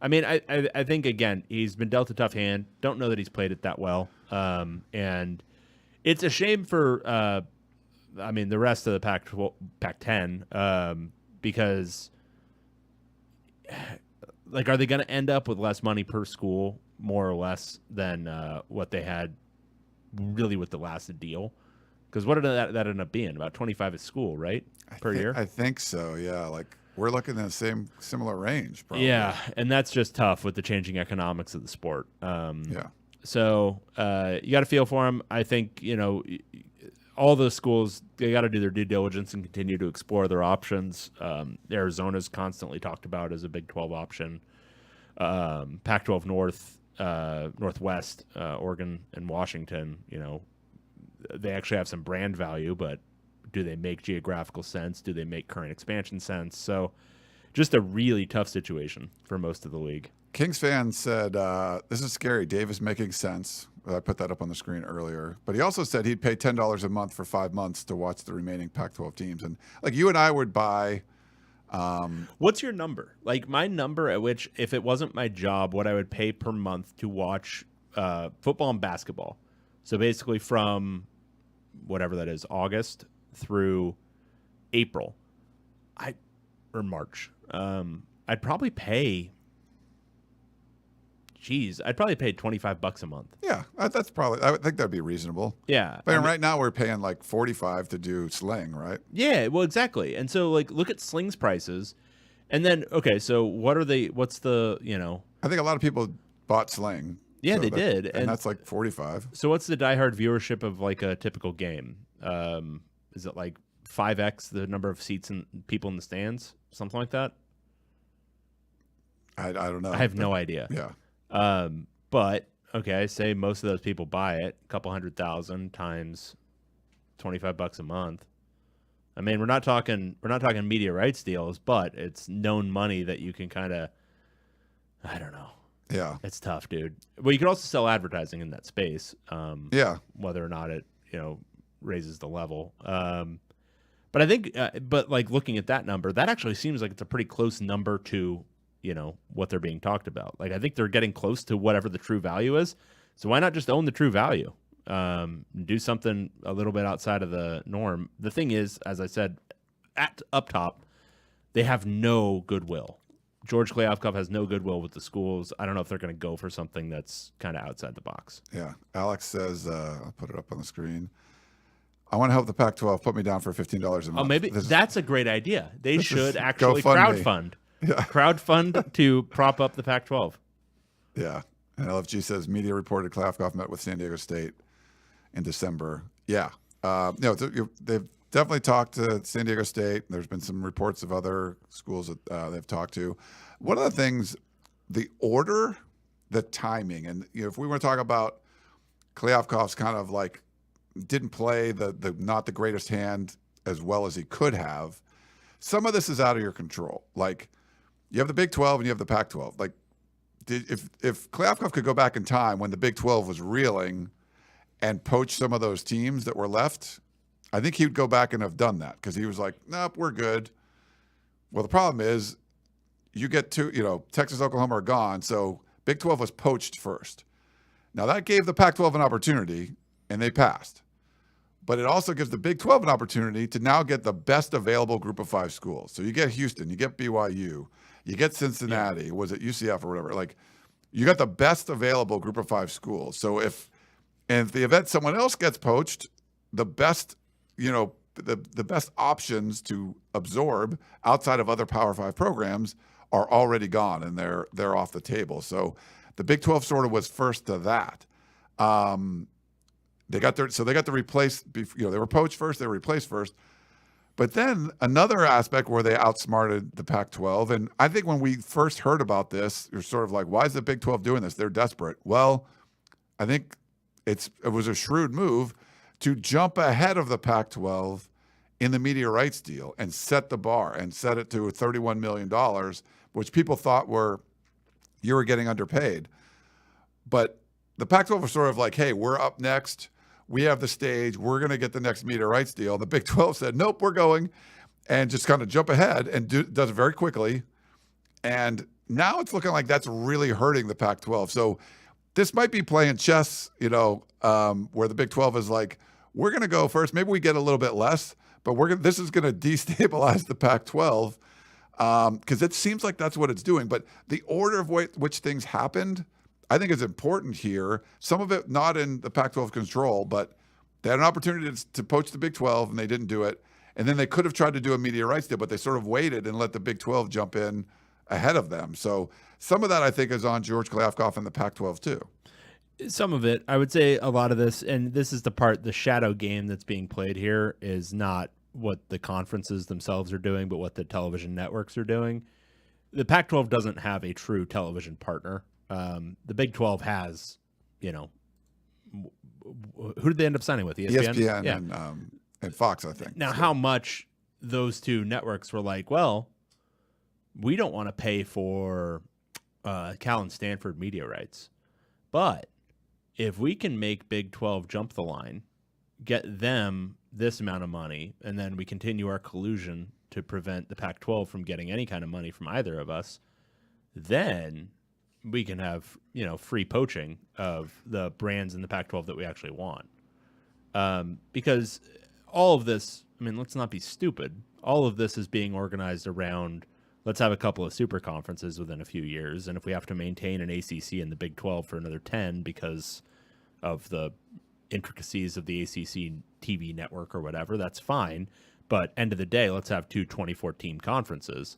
I mean, I think, again, he's been dealt a tough hand. Don't know that he's played it that well. And it's a shame for, the rest of the Pac-10 because, like, are they going to end up with less money per school, more or less, than what they had really with the last deal? Because what did that end up being? About 25 a school, right? Per year? I think so, yeah. Like, we're looking at the similar range, probably. Yeah, and that's just tough with the changing economics of the sport. Yeah. So you got to feel for them. I think, all those schools, they got to do their due diligence and continue to explore their options. Arizona's constantly talked about as a Big 12 option. Pac-12 North, Northwest, Oregon, and Washington, they actually have some brand value, but do they make geographical sense? Do they make current expansion sense? So just a really tough situation for most of the league. Kings fan said, this is scary. Dave is making sense. I put that up on the screen earlier. But he also said he'd pay $10 a month for 5 months to watch the remaining Pac-12 teams. And like you and I would buy. What's your number? Like my number at which, if it wasn't my job, what I would pay per month to watch football and basketball. So basically from whatever that is, August through April, or March. I'd probably pay. I'd probably pay $25 a month. Yeah, that's probably. I would think that'd be reasonable. Yeah, but right now we're paying like $45 to do Sling, right? Yeah, well, exactly. And so, like, look at Sling's prices, and then okay, so what are they? What's the I think a lot of people bought Sling. Yeah, so they did, and that's like $45. So what's the diehard viewership of like a typical game? Is it like 5x the number of seats and people in the stands, something like that? I don't know. I have no idea. Yeah. But okay, say most of those people buy it, a couple 100,000 times $25 a month. I mean, we're not talking media rights deals, but it's known money that you can kind of, I don't know. Yeah. It's tough, dude. Well, you could also sell advertising in that space. Yeah. Whether or not it, raises the level. But I think, but like looking at that number, that actually seems like it's a pretty close number to, what they're being talked about. Like, I think they're getting close to whatever the true value is. So why not just own the true value? Do something a little bit outside of the norm. The thing is, as I said, up top, they have no goodwill. George Kliavkoff has no goodwill with the schools. I don't know if they're going to go for something that's kind of outside the box. Yeah. Alex says, I'll put it up on the screen. I want to help the Pac-12. Put me down for $15 a month. Oh, maybe that's a great idea. They should actually GoFundMe. crowdfund. Yeah. Crowdfund to prop up the Pac-12. Yeah. And LFG says, media reported Kliavkoff met with San Diego State in December. Yeah. They've definitely talked to San Diego State. There's been some reports of other schools that they've talked to. One of the things, the order, the timing, and if we want to talk about Kliavkoff's kind of like didn't play the not the greatest hand as well as he could have, some of this is out of your control. Like, you have the Big 12 and you have the Pac-12. Like, if Kliavkoff could go back in time when the Big 12 was reeling and poach some of those teams that were left, I think he would go back and have done that because he was like, nope, we're good. Well, the problem is you get to, Texas, Oklahoma are gone, so Big 12 was poached first. Now, that gave the Pac-12 an opportunity, and they passed. But it also gives the Big 12 an opportunity to now get the best available group of 5 schools. So you get Houston, you get BYU, you get Cincinnati, was it UCF or whatever? Like, you got the best available group of 5 schools. So if the event someone else gets poached, the best, the best options to absorb outside of other Power 5 programs are already gone and they're off the table. So the Big 12 sort of was first to that. They got to replace, they were poached first, they were replaced first. But then another aspect where they outsmarted the Pac-12, and I think when we first heard about this, you're sort of like, why is the Big 12 doing this? They're desperate. Well, I think it was a shrewd move to jump ahead of the Pac-12 in the media rights deal and set the bar and set it to $31 million, which people thought you were getting underpaid. But the Pac-12 was sort of like, hey, we're up next. We have the stage. We're going to get the next media rights deal. The Big 12 said, nope, we're going, and just kind of jump ahead and does it very quickly. And now it's looking like that's really hurting the Pac-12. So this might be playing chess, where the Big 12 is like, we're going to go first. Maybe we get a little bit less, but this is going to destabilize the Pac-12 because it seems like that's what it's doing. But the order of which things happened, I think, is important here. Some of it not in the Pac-12 control, but they had an opportunity to poach the Big 12, and they didn't do it. And then they could have tried to do a media rights deal, but they sort of waited and let the Big 12 jump in ahead of them. So some of that, I think, is on George Kliavkoff and the Pac-12 too. Some of it, I would say a lot of this, and this is the shadow game that's being played here is not what the conferences themselves are doing, but what the television networks are doing. The Pac-12 doesn't have a true television partner. The Big 12 has, who did they end up signing with? ESPN? ESPN and Fox, I think. Now, how much those two networks were like, well, we don't want to pay for Cal and Stanford media rights, but if we can make Big 12 jump the line, get them this amount of money, and then we continue our collusion to prevent the Pac-12 from getting any kind of money from either of us, then we can have, free poaching of the brands in the Pac-12 that we actually want. Because all of this, let's not be stupid. All of this is being organized around, let's have a couple of super conferences within a few years. And if we have to maintain an ACC in the Big 12 for another 10 because of the intricacies of the ACC TV network or whatever, that's fine. But end of the day, let's have 24-team conferences.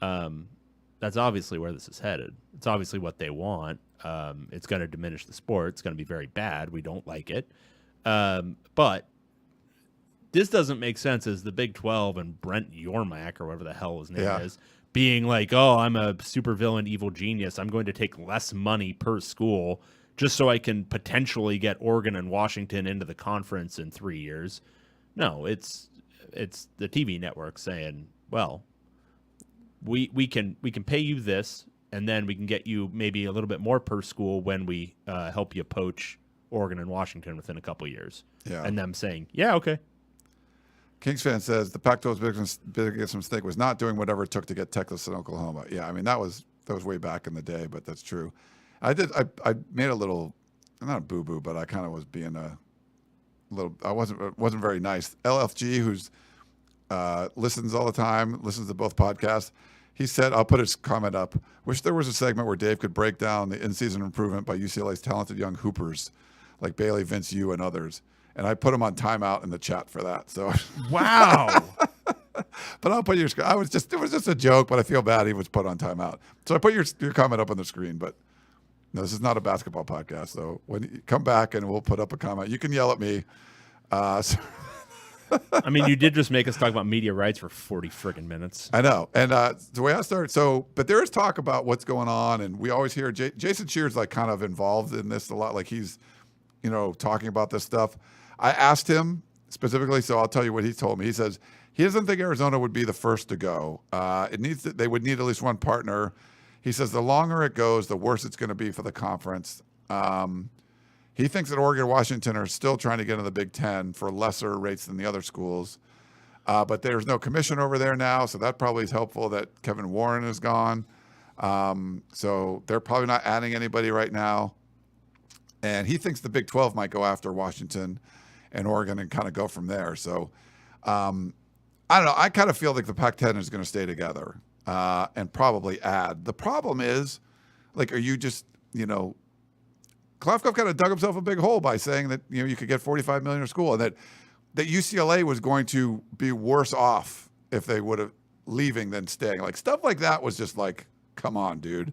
That's obviously where this is headed. It's obviously what they want. It's going to diminish the sport. It's going to be very bad. We don't like it. But this doesn't make sense as the Big 12 and Brent Yormack, or whatever the hell his name is, being like, oh, I'm a supervillain evil genius. I'm going to take less money per school just so I can potentially get Oregon and Washington into the conference in 3 years. No, it's the TV network saying, well, we can pay you this, and then we can get you maybe a little bit more per school when we help you poach Oregon and Washington within a couple of years. Yeah. And them saying, yeah, okay. Kings fan says the Pac-12's biggest mistake was not doing whatever it took to get Texas and Oklahoma. Yeah, that was way back in the day, but that's true. I made a little, not a boo-boo, but I kind of was being a little, I wasn't very nice. LFG, who's listens all the time, listens to both podcasts, he said, I'll put his comment up, wish there was a segment where Dave could break down the in-season improvement by UCLA's talented young hoopers like Bailey, Vince, you, and others. And I put him on timeout in the chat for that. So wow. But I'll put it was just a joke, but I feel bad he was put on timeout. So I put your comment up on the screen, but no, this is not a basketball podcast. So when you come back and we'll put up a comment, you can yell at me. You did just make us talk about media rights for 40 friggin' minutes. I know. And the way I started, but there is talk about what's going on, and we always hear Jason Shear's like kind of involved in this a lot. Like he's, talking about this stuff. I asked him specifically, so I'll tell you what he told me. He says he doesn't think Arizona would be the first to go. They would need at least one partner. He says the longer it goes, the worse it's going to be for the conference. He thinks that Oregon and Washington are still trying to get into the Big Ten for lesser rates than the other schools. But there's no commission over there now, so that probably is helpful that Kevin Warren is gone. So they're probably not adding anybody right now. And he thinks the Big 12 might go after Washington and Oregon and kind of go from there. So I don't know. I kind of feel like the Pac-10 is going to stay together and probably add. The problem is, are you just, Kliavkoff kind of dug himself a big hole by saying that, you could get $45 million a school, and that UCLA was going to be worse off if they would have leaving than staying. Like stuff like that was just like, come on, dude.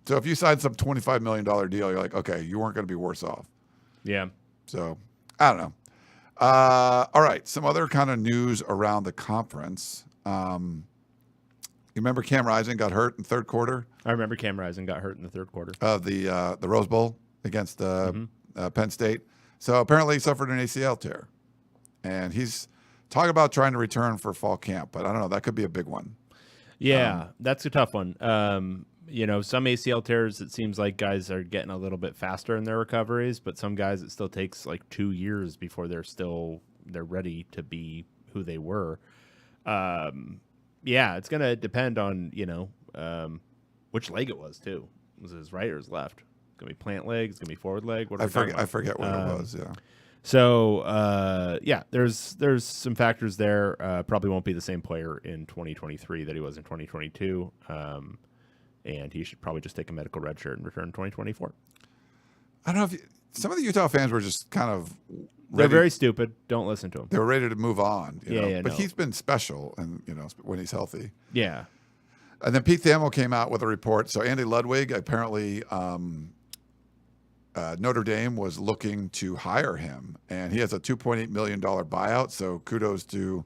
So if you signed some $25 million deal, you're like, okay, you weren't going to be worse off. Yeah. So I don't know. All right. Some other kind of news around the conference. You remember Cam Rising got hurt in the third quarter? I remember Cam Rising got hurt in the third quarter of the Rose Bowl against Penn State. So apparently he suffered an ACL tear, and he's talking about trying to return for fall camp, but I don't know. That could be a big one. Yeah, that's a tough one. Some ACL tears, it seems like guys are getting a little bit faster in their recoveries, but some guys it still takes like 2 years before they're ready to be who they were. Yeah, it's going to depend on, which leg it was too. Was it his right or his left? It's gonna be plant leg. It's gonna be forward leg. What are we talking about? I forget what it was. Yeah. So there's some factors there. Probably won't be the same player in 2023 that he was in 2022. And he should probably just take a medical red shirt and return in 2024. I don't know if some of the Utah fans were just kind of They're very stupid. Don't listen to them. They were ready to move on. You know? Yeah, But no. he's been special, and when he's healthy. Yeah. And then Pete Thamel came out with a report. So Andy Ludwig, apparently Notre Dame was looking to hire him, and he has a $2.8 million buyout. So kudos to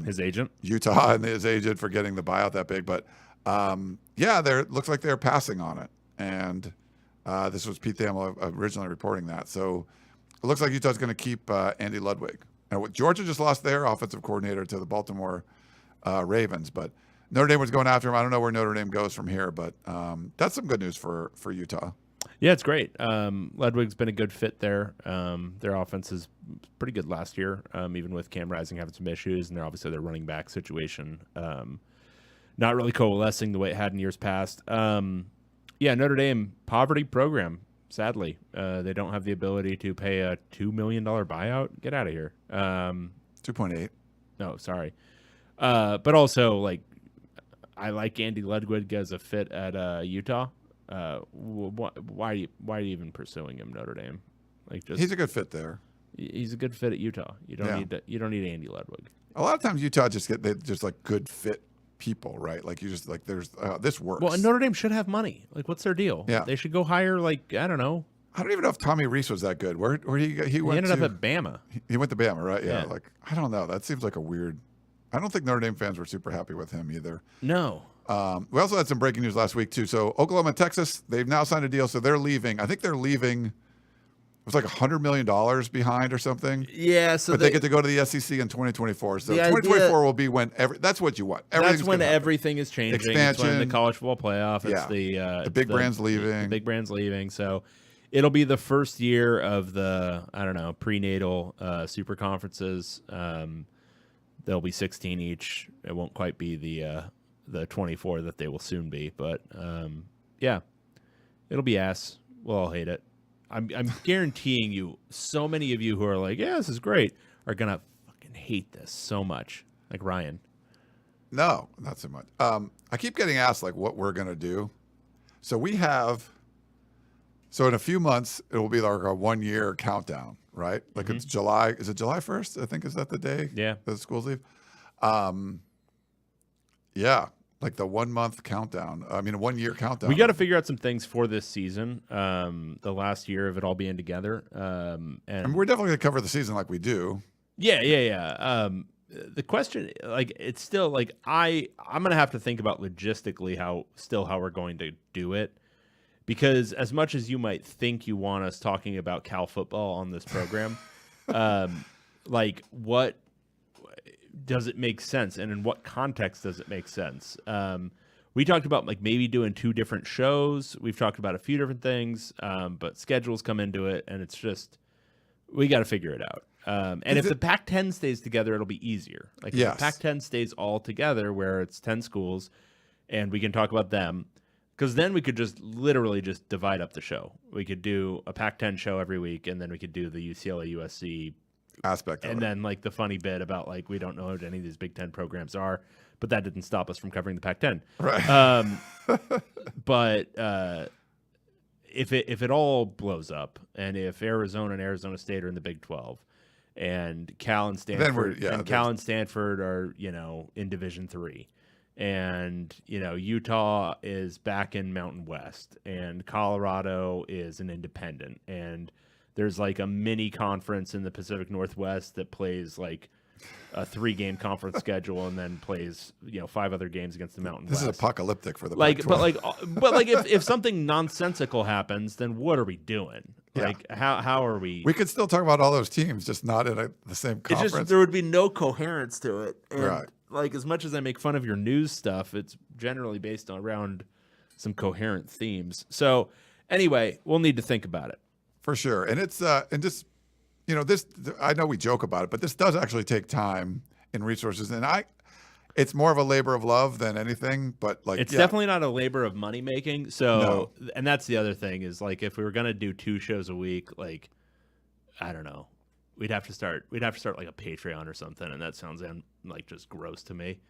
His agent. Utah and his agent for getting the buyout that big. But it looks like they're passing on it. And this was Pete Thamel originally reporting that. So it looks like Utah's going to keep Andy Ludwig. And Georgia just lost their offensive coordinator to the Baltimore Ravens, but Notre Dame was going after him. I don't know where Notre Dame goes from here, but that's some good news for Utah. Yeah, it's great. Ludwig's been a good fit there. Their offense is pretty good last year, even with Cam Rising having some issues, and obviously their running back situation not really coalescing the way it had in years past. Notre Dame, poverty program, sadly. They don't have the ability to pay a $2 million buyout. Get out of here. 2.8. No, sorry. But also, I like Andy Ludwig as a fit at Utah. Why are you even pursuing him, Notre Dame? He's a good fit there. He's a good fit at Utah. You don't need Andy Ludwig. A lot of times Utah just good fit people, right? There's this works. Well, and Notre Dame should have money. What's their deal? Yeah. They should go hire I don't know. I don't even know if Tommy Rees was that good. Where he went? He ended up at Bama. He went to Bama, right? Yeah. Yeah. I don't know. That seems like a weird. I don't think Notre Dame fans were super happy with him either. No. We also had some breaking news last week too. So Oklahoma and Texas, they've now signed a deal. So they're leaving. I think they're leaving. It was like $100 million behind or something. Yeah. So but they get to go to the SEC in 2024. So The 2024 will be when that's what you want. That's when everything is changing. Expansion. It's when the college football playoff. It's the big brands leaving. The big brands leaving. So it'll be the first year of the prenatal super conferences. There'll be 16 each. It won't quite be the 24 that they will soon be, but it'll be ass. We'll all hate it. I'm guaranteeing you, so many of you who are like, yeah, this is great, are gonna fucking hate this so much. Like Ryan. No, not so much. I keep getting asked what we're gonna do. So we have. So in a few months, it will be like a 1-year countdown, right? It's July. Is it July 1st? I think is that the day? Yeah. The schools leave. The 1 month countdown. I mean, a 1 year countdown. We got to figure out some things for this season. The last year of it all being together. And we're definitely going to cover the season like we do. Yeah. The question, it's still I'm going to have to think about logistically how we're going to do it. Because as much as you might think you want us talking about Cal football on this program, what does it make sense, and in what context does it make sense? We talked about maybe doing 2 different shows. We've talked about a few different things, but schedules come into it, and it's just we got to figure it out. And if the Pac-10 stays together, it'll be easier. If the Pac-10 stays all together, where it's 10 schools, and we can talk about them. Because then we could just literally just divide up the show. We could do a Pac-10 show every week, and then we could do the UCLA USC aspect of and it. then the funny bit about we don't know what any of these Big Ten programs are, but that didn't stop us from covering the Pac-10. Right. But if it all blows up, and if Arizona and Arizona State are in the Big 12, and Cal and Stanford are in Division III. And Utah is back in Mountain West, and Colorado is an independent, and there's a mini conference in the Pacific Northwest that plays a 3-game conference schedule, and then plays 5 other games against the Mountain West. This is apocalyptic for the Pac-12. but if something nonsensical happens, then what are we doing? How are we? We could still talk about all those teams, just not in the same conference. It's just there would be no coherence to it, and right. As much as I make fun of your news stuff, it's generally based around some coherent themes. So anyway, we'll need to think about it. For sure. And it's, this, I know we joke about it, but this does actually take time and resources. And It's more of a labor of love than anything, but like It's definitely not a labor of money making. So, No. and that's the other thing is like if we were gonna do 2 shows a week, like I don't know, we'd have to start like a Patreon or something, and that sounds like just gross to me.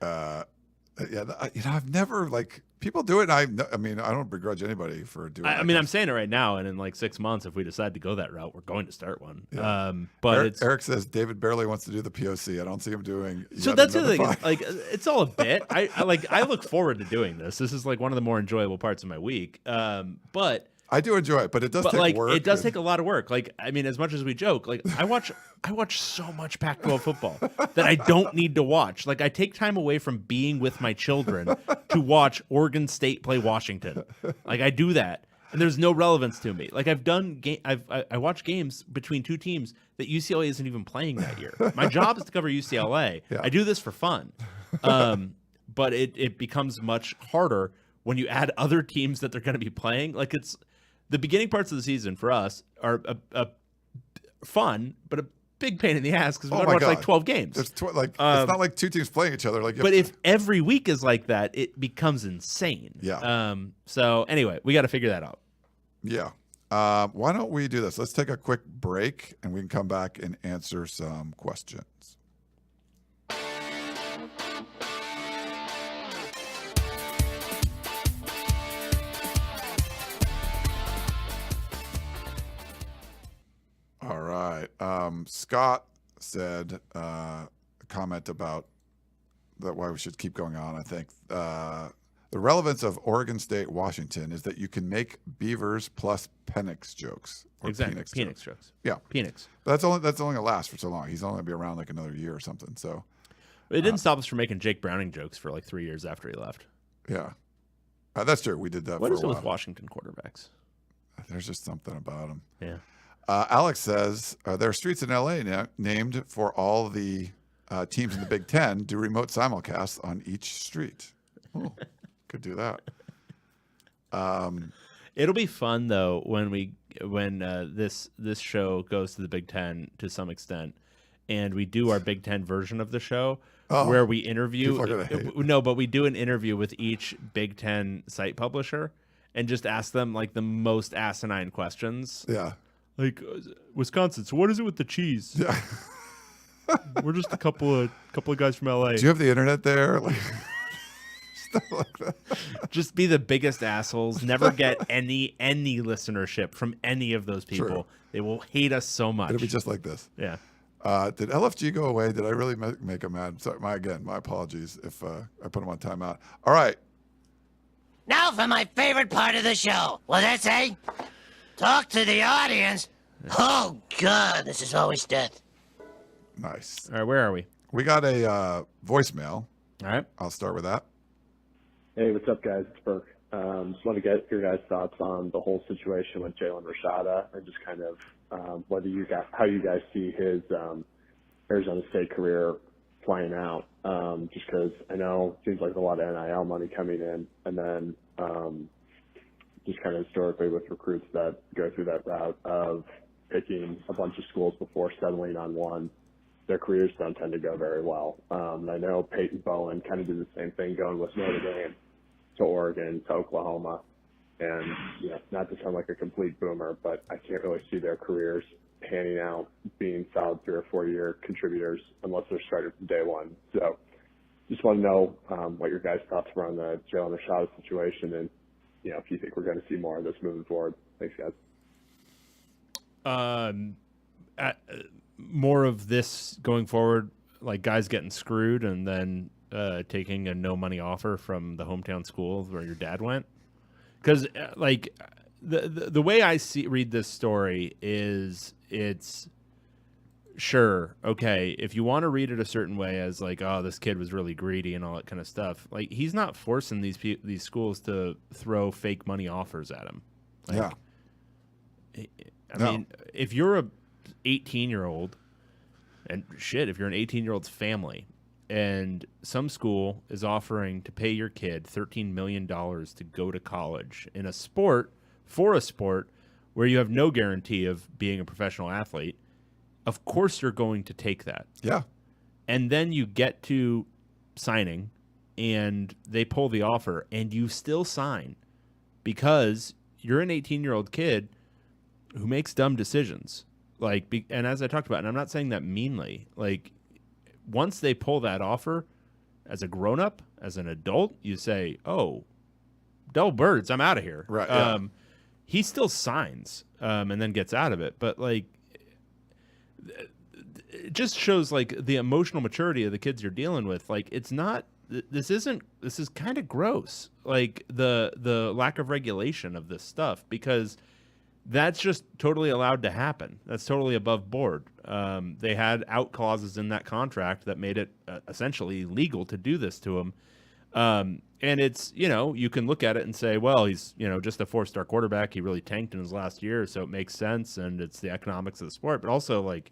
I've never like people do it. And I mean, I don't begrudge anybody for doing. I mean, I'm saying it right now, and in like 6 months, if we decide to go that route, we're going to start one. Yeah. But Eric says David barely wants to do the POC. I don't see him doing. So yet that's the another thing. fight. Like, it's all a bit. I look forward to doing this. This is like one of the more enjoyable parts of my week. But I do enjoy it, but it does take like work. it does take a lot of work. Like, I mean, as much as we joke, like I watch so much Pac-12 football that I don't need to watch. Like, I take time away from being with my children to watch Oregon State play Washington. Like, I do that, and there's no relevance to me. Like, I watch games between 2 teams that UCLA isn't even playing that year. My job is to cover UCLA. Yeah. I do this for fun, but it becomes much harder when you add other teams that they're going to be playing. Like, it's the beginning parts of the season for us are a fun, but a big pain in the ass because we got to watch like 12 games. It's not like 2 teams playing each other. Like, But if every week is like that, it becomes insane. Yeah. So anyway, we got to figure that out. yeah, why don't we do this? Let's take a quick break, and we can come back and answer some questions. All right. Scott said a comment about that why we should keep going on. I think the relevance of Oregon State, Washington is that you can make Beavers plus Penix jokes. Or Exactly. Penix Penix jokes. Yeah. Penix. But that's only going to last for so long. He's only going to be around like another year or something. So It didn't stop us from making Jake Browning jokes for like 3 years after he left. yeah, that's true. We did that What for is a it while. with Washington quarterbacks? There's just something about him. Yeah. Alex says there are streets in LA named for all the teams in the Big Ten. Do remote simulcasts on each street. Oh, could do that. It'll be fun though when this show goes to the Big Ten to some extent, and we do our Big Ten version of the show where we interview. people are gonna hate. No, but we do an interview with each Big Ten site publisher and just ask them like the most asinine questions. Yeah. Like Wisconsin. So what is it with the cheese? Yeah. We're just a couple of guys from LA. Do you have the internet there? Like, stuff like that. Just be the biggest assholes. Never get any listenership from any of those people. True. They will hate us so much. It'll be just like this. Yeah. Did LFG go away? Did I really make him mad? Sorry, my apologies if I put him on timeout. All right. Now for my favorite part of the show. What's that say? Talk to the audience? Oh, God, this is always death. Nice. All right, where are we? We got a voicemail. All right. I'll start with that. Hey, what's up, guys? It's Burke. Just want to get your guys' thoughts on the whole situation with Jalen Rashada and just kind of how you guys see his Arizona State career playing out. Just because I know it seems like a lot of NIL money coming in, and then just kind of historically with recruits that go through that route of picking a bunch of schools before settling on one, their careers don't tend to go very well. And I know Peyton Bowen kind of did the same thing going with Notre Dame to Oregon to Oklahoma. And, you know, not to sound like a complete boomer, but I can't really see their careers panning out being solid 3 or 4 year contributors unless they're started from day one. So just want to know what your guys' thoughts were on the Jalen Rashada situation and, you know, if you think we're going to see more of this moving forward. Thanks, guys. More of this going forward, like guys getting screwed and then taking a no money offer from the hometown school where your dad went. Because like the way I read this story is it's sure, okay, if you want to read it a certain way as like, oh, this kid was really greedy and all that kind of stuff, like he's not forcing these schools to throw fake money offers at him. Like, yeah. I mean, if you're a 18-year-old, and shit, if you're an 18-year-old's family, and some school is offering to pay your kid $13 million to go to college in a sport, for a sport where you have no guarantee of being a professional athlete, of course you're going to take that. Yeah. And then you get to signing and they pull the offer and you still sign because you're an 18-year-old kid who makes dumb decisions. Like, and as I talked about, and I'm not saying that meanly, like, once they pull that offer as a grown-up, as an adult, you say, oh, double birds, I'm out of here. Right. Yeah. He still signs and then gets out of it. But, like, it just shows, like, the emotional maturity of the kids you're dealing with. Like, it's not, this is kind of gross. Like, the lack of regulation of this stuff, because that's just totally allowed to happen. That's totally above board. They had out clauses in that contract that made it essentially legal to do this to him. And it's, you can look at it and say, well, he's, just a 4-star quarterback. He really tanked in his last year, so it makes sense, and it's the economics of the sport. But also, like,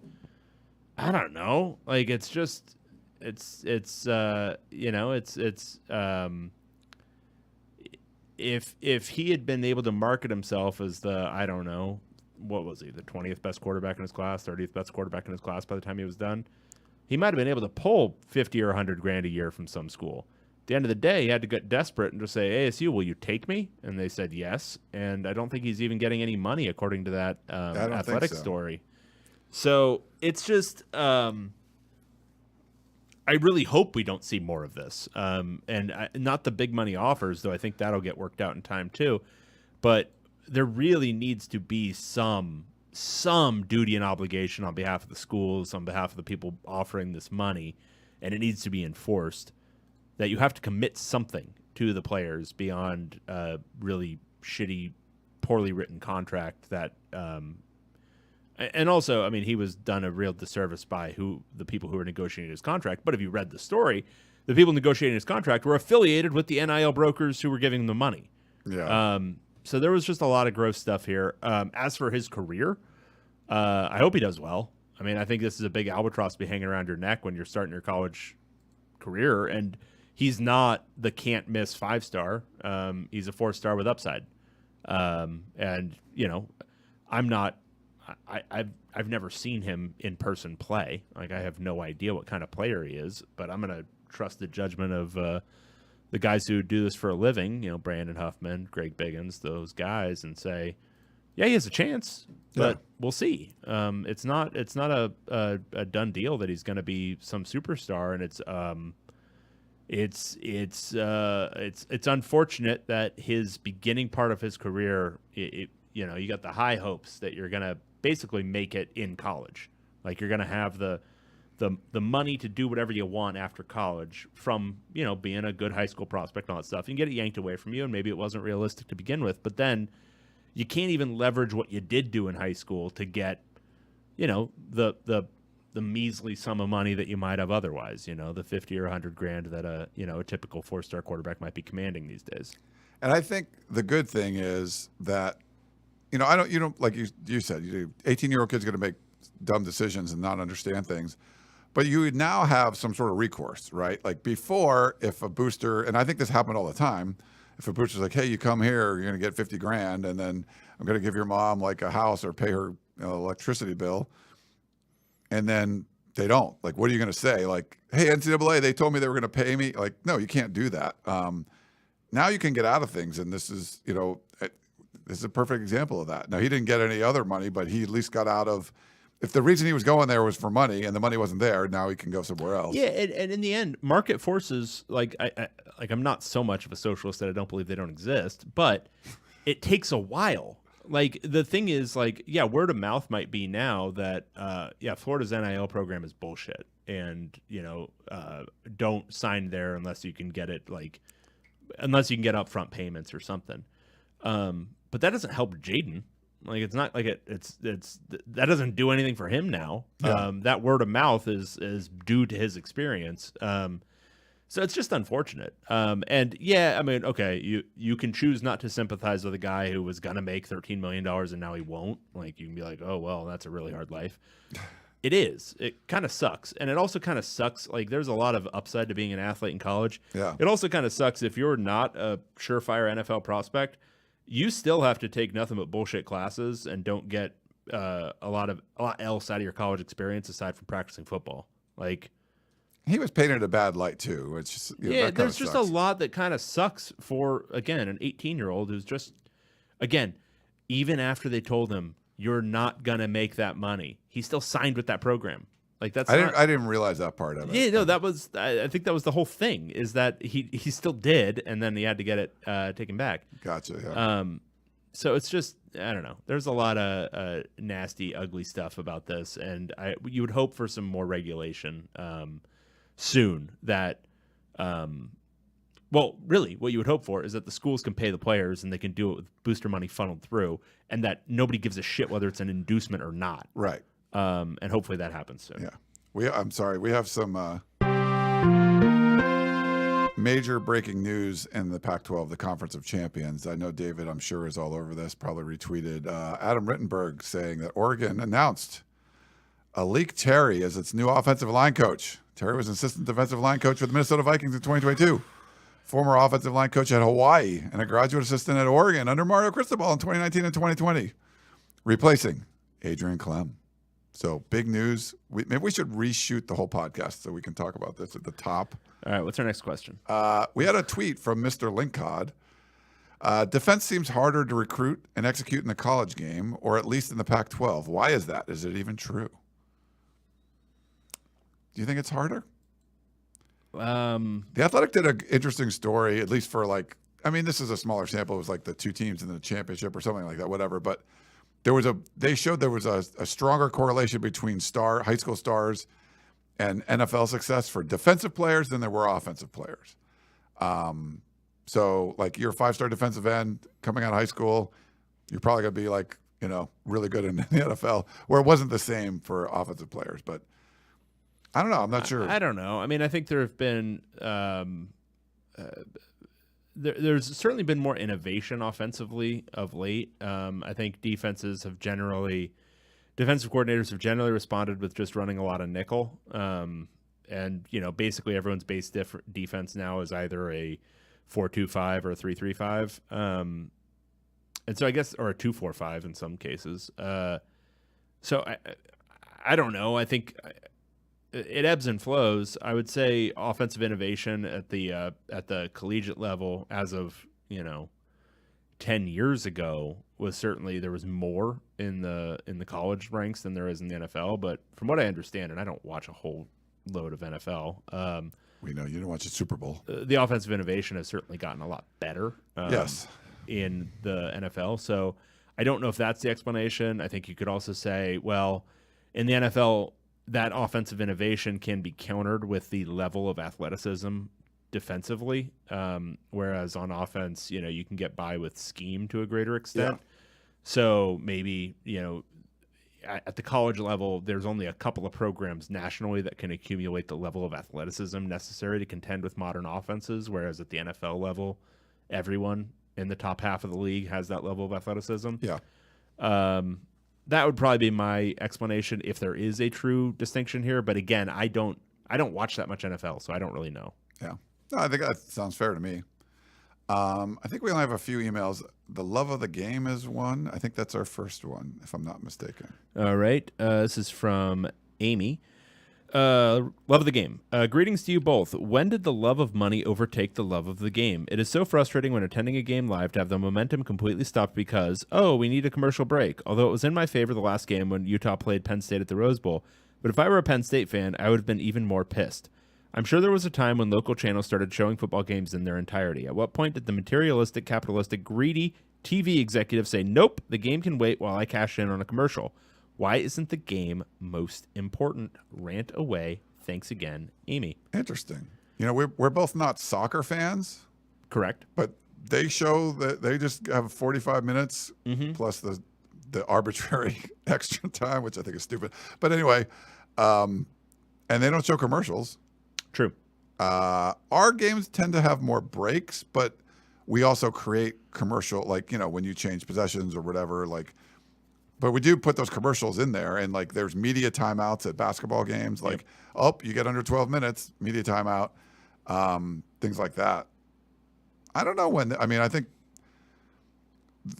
I don't know. Like, it's just, if he had been able to market himself as the, I don't know, what was he, the 20th best quarterback in his class, 30th best quarterback in his class by the time he was done, he might have been able to pull 50 or 100 grand a year from some school. At the end of the day, he had to get desperate and just say, ASU, will you take me? And they said yes. And I don't think he's even getting any money according to that athletic story. So it's just, I really hope we don't see more of this. Not the big money offers, though I think that'll get worked out in time too. But there really needs to be some duty and obligation on behalf of the schools, on behalf of the people offering this money, and it needs to be enforced that you have to commit something to the players beyond a really shitty, poorly written contract that and also, I mean, he was done a real disservice by the people who were negotiating his contract. But if you read the story, the people negotiating his contract were affiliated with the NIL brokers who were giving him the money. Yeah. So there was just a lot of gross stuff here. As for his career, I hope he does well. I mean, I think this is a big albatross to be hanging around your neck when you're starting your college career. And he's not the can't miss 5-star. He's a 4-star with upside. And, I'm not. I've never seen him in person play. Like, I have no idea what kind of player he is, but I'm going to trust the judgment of the guys who do this for a living, Brandon Huffman, Greg Biggins, those guys, and say, yeah, he has a chance, but we'll see. It's not a done deal that he's going to be some superstar, and it's unfortunate that his beginning part of his career, you got the high hopes that you're going to basically make it in college. Like, you're going to have the money to do whatever you want after college from, being a good high school prospect and all that stuff. You can get it yanked away from you, and maybe it wasn't realistic to begin with, but then you can't even leverage what you did do in high school to get, the measly sum of money that you might have otherwise, the 50 or 100 grand that a typical 4-star quarterback might be commanding these days. And I think the good thing is that, like you said, 18-year-old kid's going to make dumb decisions and not understand things. But you would now have some sort of recourse, right? Like, before, if a booster, and I think this happened all the time, if a booster's like, hey, you come here, you're going to get 50 grand, and then I'm going to give your mom like a house or pay her electricity bill, and then they don't. Like, what are you going to say? Like, hey, NCAA, they told me they were going to pay me. Like, no, you can't do that. Now you can get out of things, and this is, this is a perfect example of that. Now, he didn't get any other money, but he at least got out of, if the reason he was going there was for money and the money wasn't there, now he can go somewhere else. Yeah, and in the end, market forces, I'm not so much of a socialist that I don't believe they don't exist, but it takes a while. Like, the thing is, like, yeah, word of mouth might be now that, Florida's NIL program is bullshit, and, don't sign there unless you can get it, unless you can get upfront payments or something. But that doesn't help Jaden. Like, it's not like it's that doesn't do anything for him now. Yeah. That word of mouth is due to his experience. So it's just unfortunate. And yeah, I mean, okay, you can choose not to sympathize with a guy who was gonna make $13 million and now he won't. Like, you can be like, oh well, that's a really hard life. It is. It kind of sucks. And it also kind of sucks. Like, there's a lot of upside to being an athlete in college. Yeah. It also kind of sucks if you're not a surefire NFL prospect. You still have to take nothing but bullshit classes and don't get a lot else out of your college experience aside from practicing football. Like, He was painted in a bad light too. It's just, there's just a lot that kind of sucks for, again, an 18-year-old who's just, again, even after they told him you're not gonna make that money, he still signed with that program. Like I didn't realiase that part of it. Yeah, no, that was, I think that was the whole thing, is that he still did, and then he had to get it taken back. Gotcha. Yeah. So it's just, I don't know. There's a lot of nasty, ugly stuff about this, and you would hope for some more regulation soon. That, well, really, what you would hope for is that the schools can pay the players and they can do it with booster money funneled through, and that nobody gives a shit whether it's an inducement or not. Right. And hopefully that happens soon. Yeah. I'm sorry. We have some major breaking news in the Pac-12, the Conference of Champions. I know David, I'm sure, is all over this, probably retweeted Adam Rittenberg saying that Oregon announced Alik Terry as its new offensive line coach. Terry was assistant defensive line coach for the Minnesota Vikings in 2022, former offensive line coach at Hawaii, and a graduate assistant at Oregon under Mario Cristobal in 2019 and 2020, replacing Adrian Clem. So big news. Maybe we should reshoot the whole podcast so we can talk about this at the top. All right, what's our next question? We had a tweet from Mr. Linkcod. Defense seems harder to recruit and execute in the college game, or at least in the Pac-12. Why is that? Is it even true? Do you think it's harder? The Athletic did an interesting story, at least for this is a smaller sample. It was like the two teams in the championship or something like that, whatever. But they showed there was a stronger correlation between high school stars and NFL success for defensive players than there were offensive players. So like you're a 5-star defensive end coming out of high school, you're probably going to be really good in the NFL, where it wasn't the same for offensive players. But I don't know. I'm not sure. I don't know. I mean, I think there have been there's certainly been more innovation offensively of late. I think defensive coordinators have generally responded with just running a lot of nickel. And basically everyone's base defense now is either a 4-2-5 or a 3-3-5. And so I guess, or a 2-4-5 in some cases. So I don't know. I think it ebbs and flows. I would say offensive innovation at the collegiate level as of 10 years ago was certainly, there was more in the college ranks than there is in the NFL. But from what I understand, and I don't watch a whole load of NFL, we know you didn't watch the Super Bowl. The offensive innovation has certainly gotten a lot better. Yes, in the NFL. So I don't know if that's the explanation. I think you could also say, well, in the NFL, that offensive innovation can be countered with the level of athleticism defensively, whereas on offense, you can get by with scheme to a greater extent. Yeah. So maybe, at the college level, there's only a couple of programs nationally that can accumulate the level of athleticism necessary to contend with modern offenses, whereas at the NFL level, everyone in the top half of the league has that level of athleticism. Yeah. That would probably be my explanation if there is a true distinction here. But again, I don't watch that much NFL, so I don't really know. Yeah. No, I think that sounds fair to me. I think we only have a few emails. The love of the game is one. I think that's our first one, if I'm not mistaken. All right. This is from Amy. Love of the game. Greetings to you both. When did the love of money overtake the love of the game? It is so frustrating when attending a game live to have the momentum completely stopped because, we need a commercial break. Although it was in my favor the last game when Utah played Penn State at the Rose Bowl. But if I were a Penn State fan, I would have been even more pissed. I'm sure there was a time when local channels started showing football games in their entirety. At what point did the materialistic, capitalistic, greedy TV executives say, nope, the game can wait while I cash in on a commercial? Why isn't the game most important? Rant away. Thanks again, Amy. Interesting. We're both not soccer fans. Correct. But they show that they just have 45 minutes plus the arbitrary extra time, which I think is stupid. But anyway, and they don't show commercials. True. Our games tend to have more breaks, but we also create commercial, when you change possessions or whatever, but we do put those commercials in there, and there's media timeouts at basketball games, you get under 12 minutes, media timeout, things like that. I don't know when. I think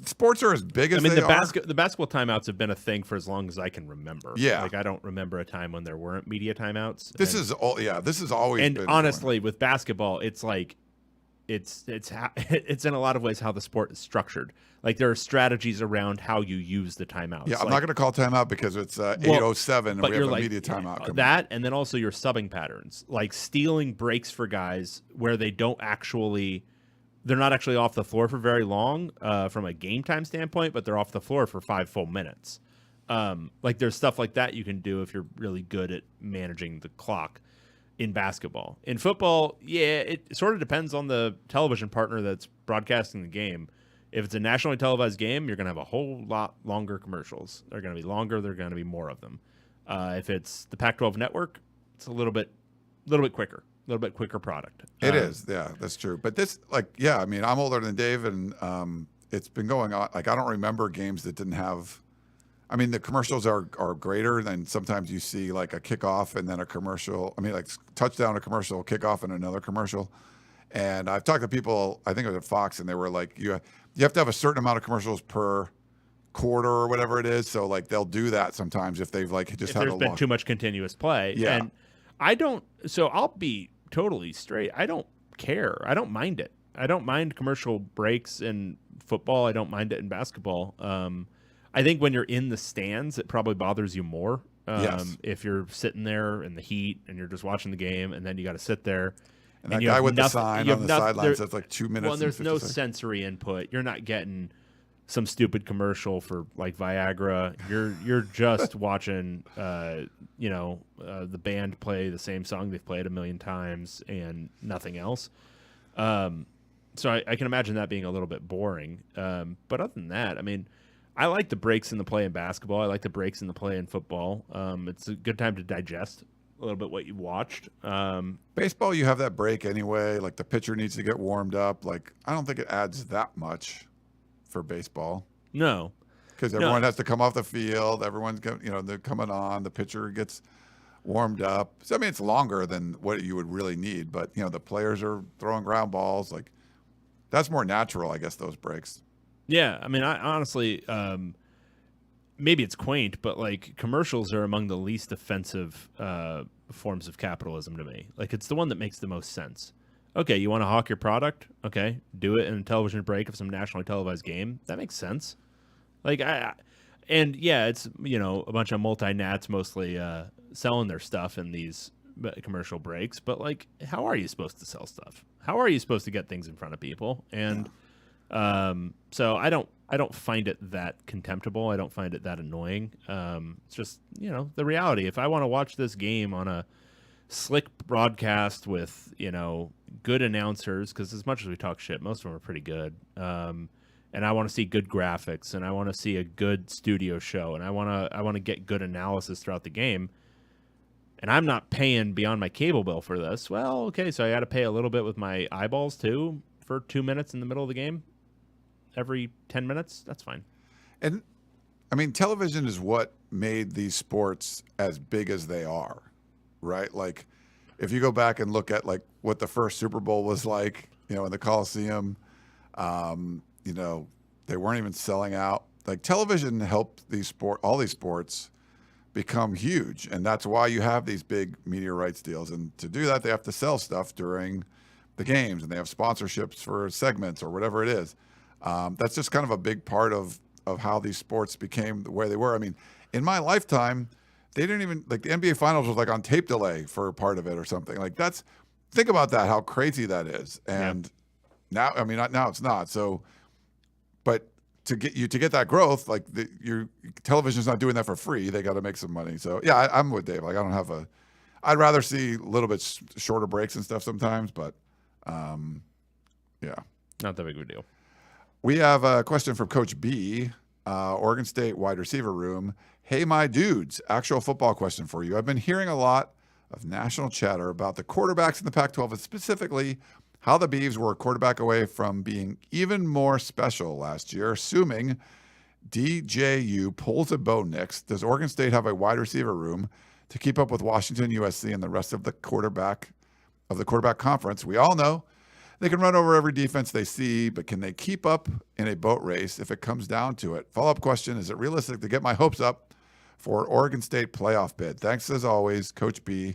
sports are as big as I mean, they the are. the basketball timeouts have been a thing for as long as I can remember. Yeah. Like I don't remember a time when there weren't media timeouts. This And- is all. Yeah, this has always and been. honestly, with basketball, it's like it's it's in a lot of ways how the sport is structured. Like there are strategies around how you use the timeouts. Yeah, I'm like, not going to call timeout because it's 8:07 and but we you're have a like media timeout coming. that, and then also your subbing patterns, like stealing breaks for guys where they're not actually off the floor for very long from a game time standpoint, but they're off the floor for 5 full minutes. Like there's stuff like that you can do if you're really good at managing the clock in basketball. In football, yeah, it sort of depends on the television partner that's broadcasting the game. If it's a nationally televised game, you're going to have a whole lot longer commercials. They're going to be longer. They're going to be more of them. If it's the Pac-12 network, it's a little bit quicker. A little bit quicker product. It is, yeah, that's true. But this, like, yeah, I mean, I'm older than Dave, and it's been going on. Like, I don't remember games that didn't have. I mean, the commercials are greater than sometimes you see like a kickoff and then a commercial. I mean, like touchdown, a commercial, kickoff, and another commercial. And I've talked to people, I think it was at Fox, and they were like, you have to have a certain amount of commercials per quarter or whatever it is. So like they'll do that sometimes if they've like just if had there's been too much continuous play. Yeah. And I don't. So I'll be totally straight. I don't care. I don't mind it. I don't mind commercial breaks in football. I don't mind it in basketball. I think when you're in the stands, it probably bothers you more. Yes. If you're sitting there in the heat and you're just watching the game, and then you got to sit there. And that you guy have with the nothing- sign you have on the nothing- sidelines there- that's like 2 minutes. Well, and there's and no 50 seconds. sensory input. You're not getting some stupid commercial for like Viagra. You're just watching, the band play the same song they've played a million times and nothing else. So I can imagine that being a little bit boring. But other than that, I mean, I like the breaks in the play in basketball. I like the breaks in the play in football. It's a good time to digest a little bit what you watched. Baseball, you have that break anyway. Like the pitcher needs to get warmed up. Like I don't think it adds that much for baseball No. because everyone has to come off the field. Everyone's they're coming on. The pitcher gets warmed up. So I mean, it's longer than what you would really need. But the players are throwing ground balls. Like that's more natural, I guess. Those breaks. Yeah, I mean, I honestly, maybe it's quaint, but like commercials are among the least offensive forms of capitalism to me. Like it's the one that makes the most sense. Okay, you want to hawk your product? Okay, do it in a television break of some nationally televised game. That makes sense. Like and yeah, it's a bunch of multi-nats mostly selling their stuff in these commercial breaks. But like, how are you supposed to sell stuff? How are you supposed to get things in front of people? And so I don't find it that contemptible. I don't find it that annoying. It's just, the reality. If I want to watch this game on a slick broadcast with, good announcers, because as much as we talk shit, most of them are pretty good. And I want to see good graphics, and I want to see a good studio show, and I want to get good analysis throughout the game. And I'm not paying beyond my cable bill for this. Well, okay, so I got to pay a little bit with my eyeballs too for 2 minutes in the middle of the game. Every 10 minutes, that's fine. And I mean, television is what made these sports as big as they are, right? Like, if you go back and look at like what the first Super Bowl was like, in the Coliseum, they weren't even selling out. Like, television helped all these sports become huge, and that's why you have these big media rights deals. And to do that, they have to sell stuff during the games, and they have sponsorships for segments or whatever it is. That's just kind of a big part of how these sports became the way they were. I mean, in my lifetime, they didn't even like the NBA Finals was like on tape delay for a part of it or something. Like think about that, how crazy that is. And now, I mean, now it's not. So, but to get that growth, like your television's not doing that for free. They got to make some money. So yeah, I'm with Dave. Like I'd rather see a little bit shorter breaks and stuff sometimes, but yeah, not that big of a deal. We have a question from Coach B, Oregon State wide receiver room. Hey, my dudes, actual football question for you. I've been hearing a lot of national chatter about the quarterbacks in the Pac-12 and specifically how the Beavs were a quarterback away from being even more special last year. Assuming DJU pulls a Bo Nix, does Oregon State have a wide receiver room to keep up with Washington, USC, and the rest of the quarterback conference? We all know They can run over every defense they see, but can they keep up in a boat race if it comes down to it? Follow-up question, is it realistic to get my hopes up for an Oregon State playoff bid? Thanks, as always, Coach B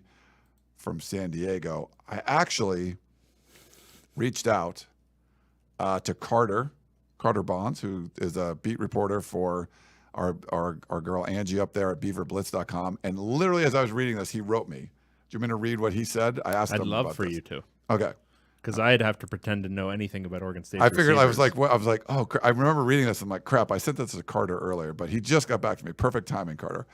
from San Diego. I actually reached out to Carter Bonds, who is a beat reporter for our girl Angie up there at beaverblitz.com. And literally as I was reading this, he wrote me. Do you want me to read what he said? I asked him I'd love about for this. you to. Okay. Because I'd have to pretend to know anything about Oregon State. I figured I was receivers. like, oh, I remember reading this. I'm like, crap, I sent this to Carter earlier, but he just got back to me. Perfect timing, Carter.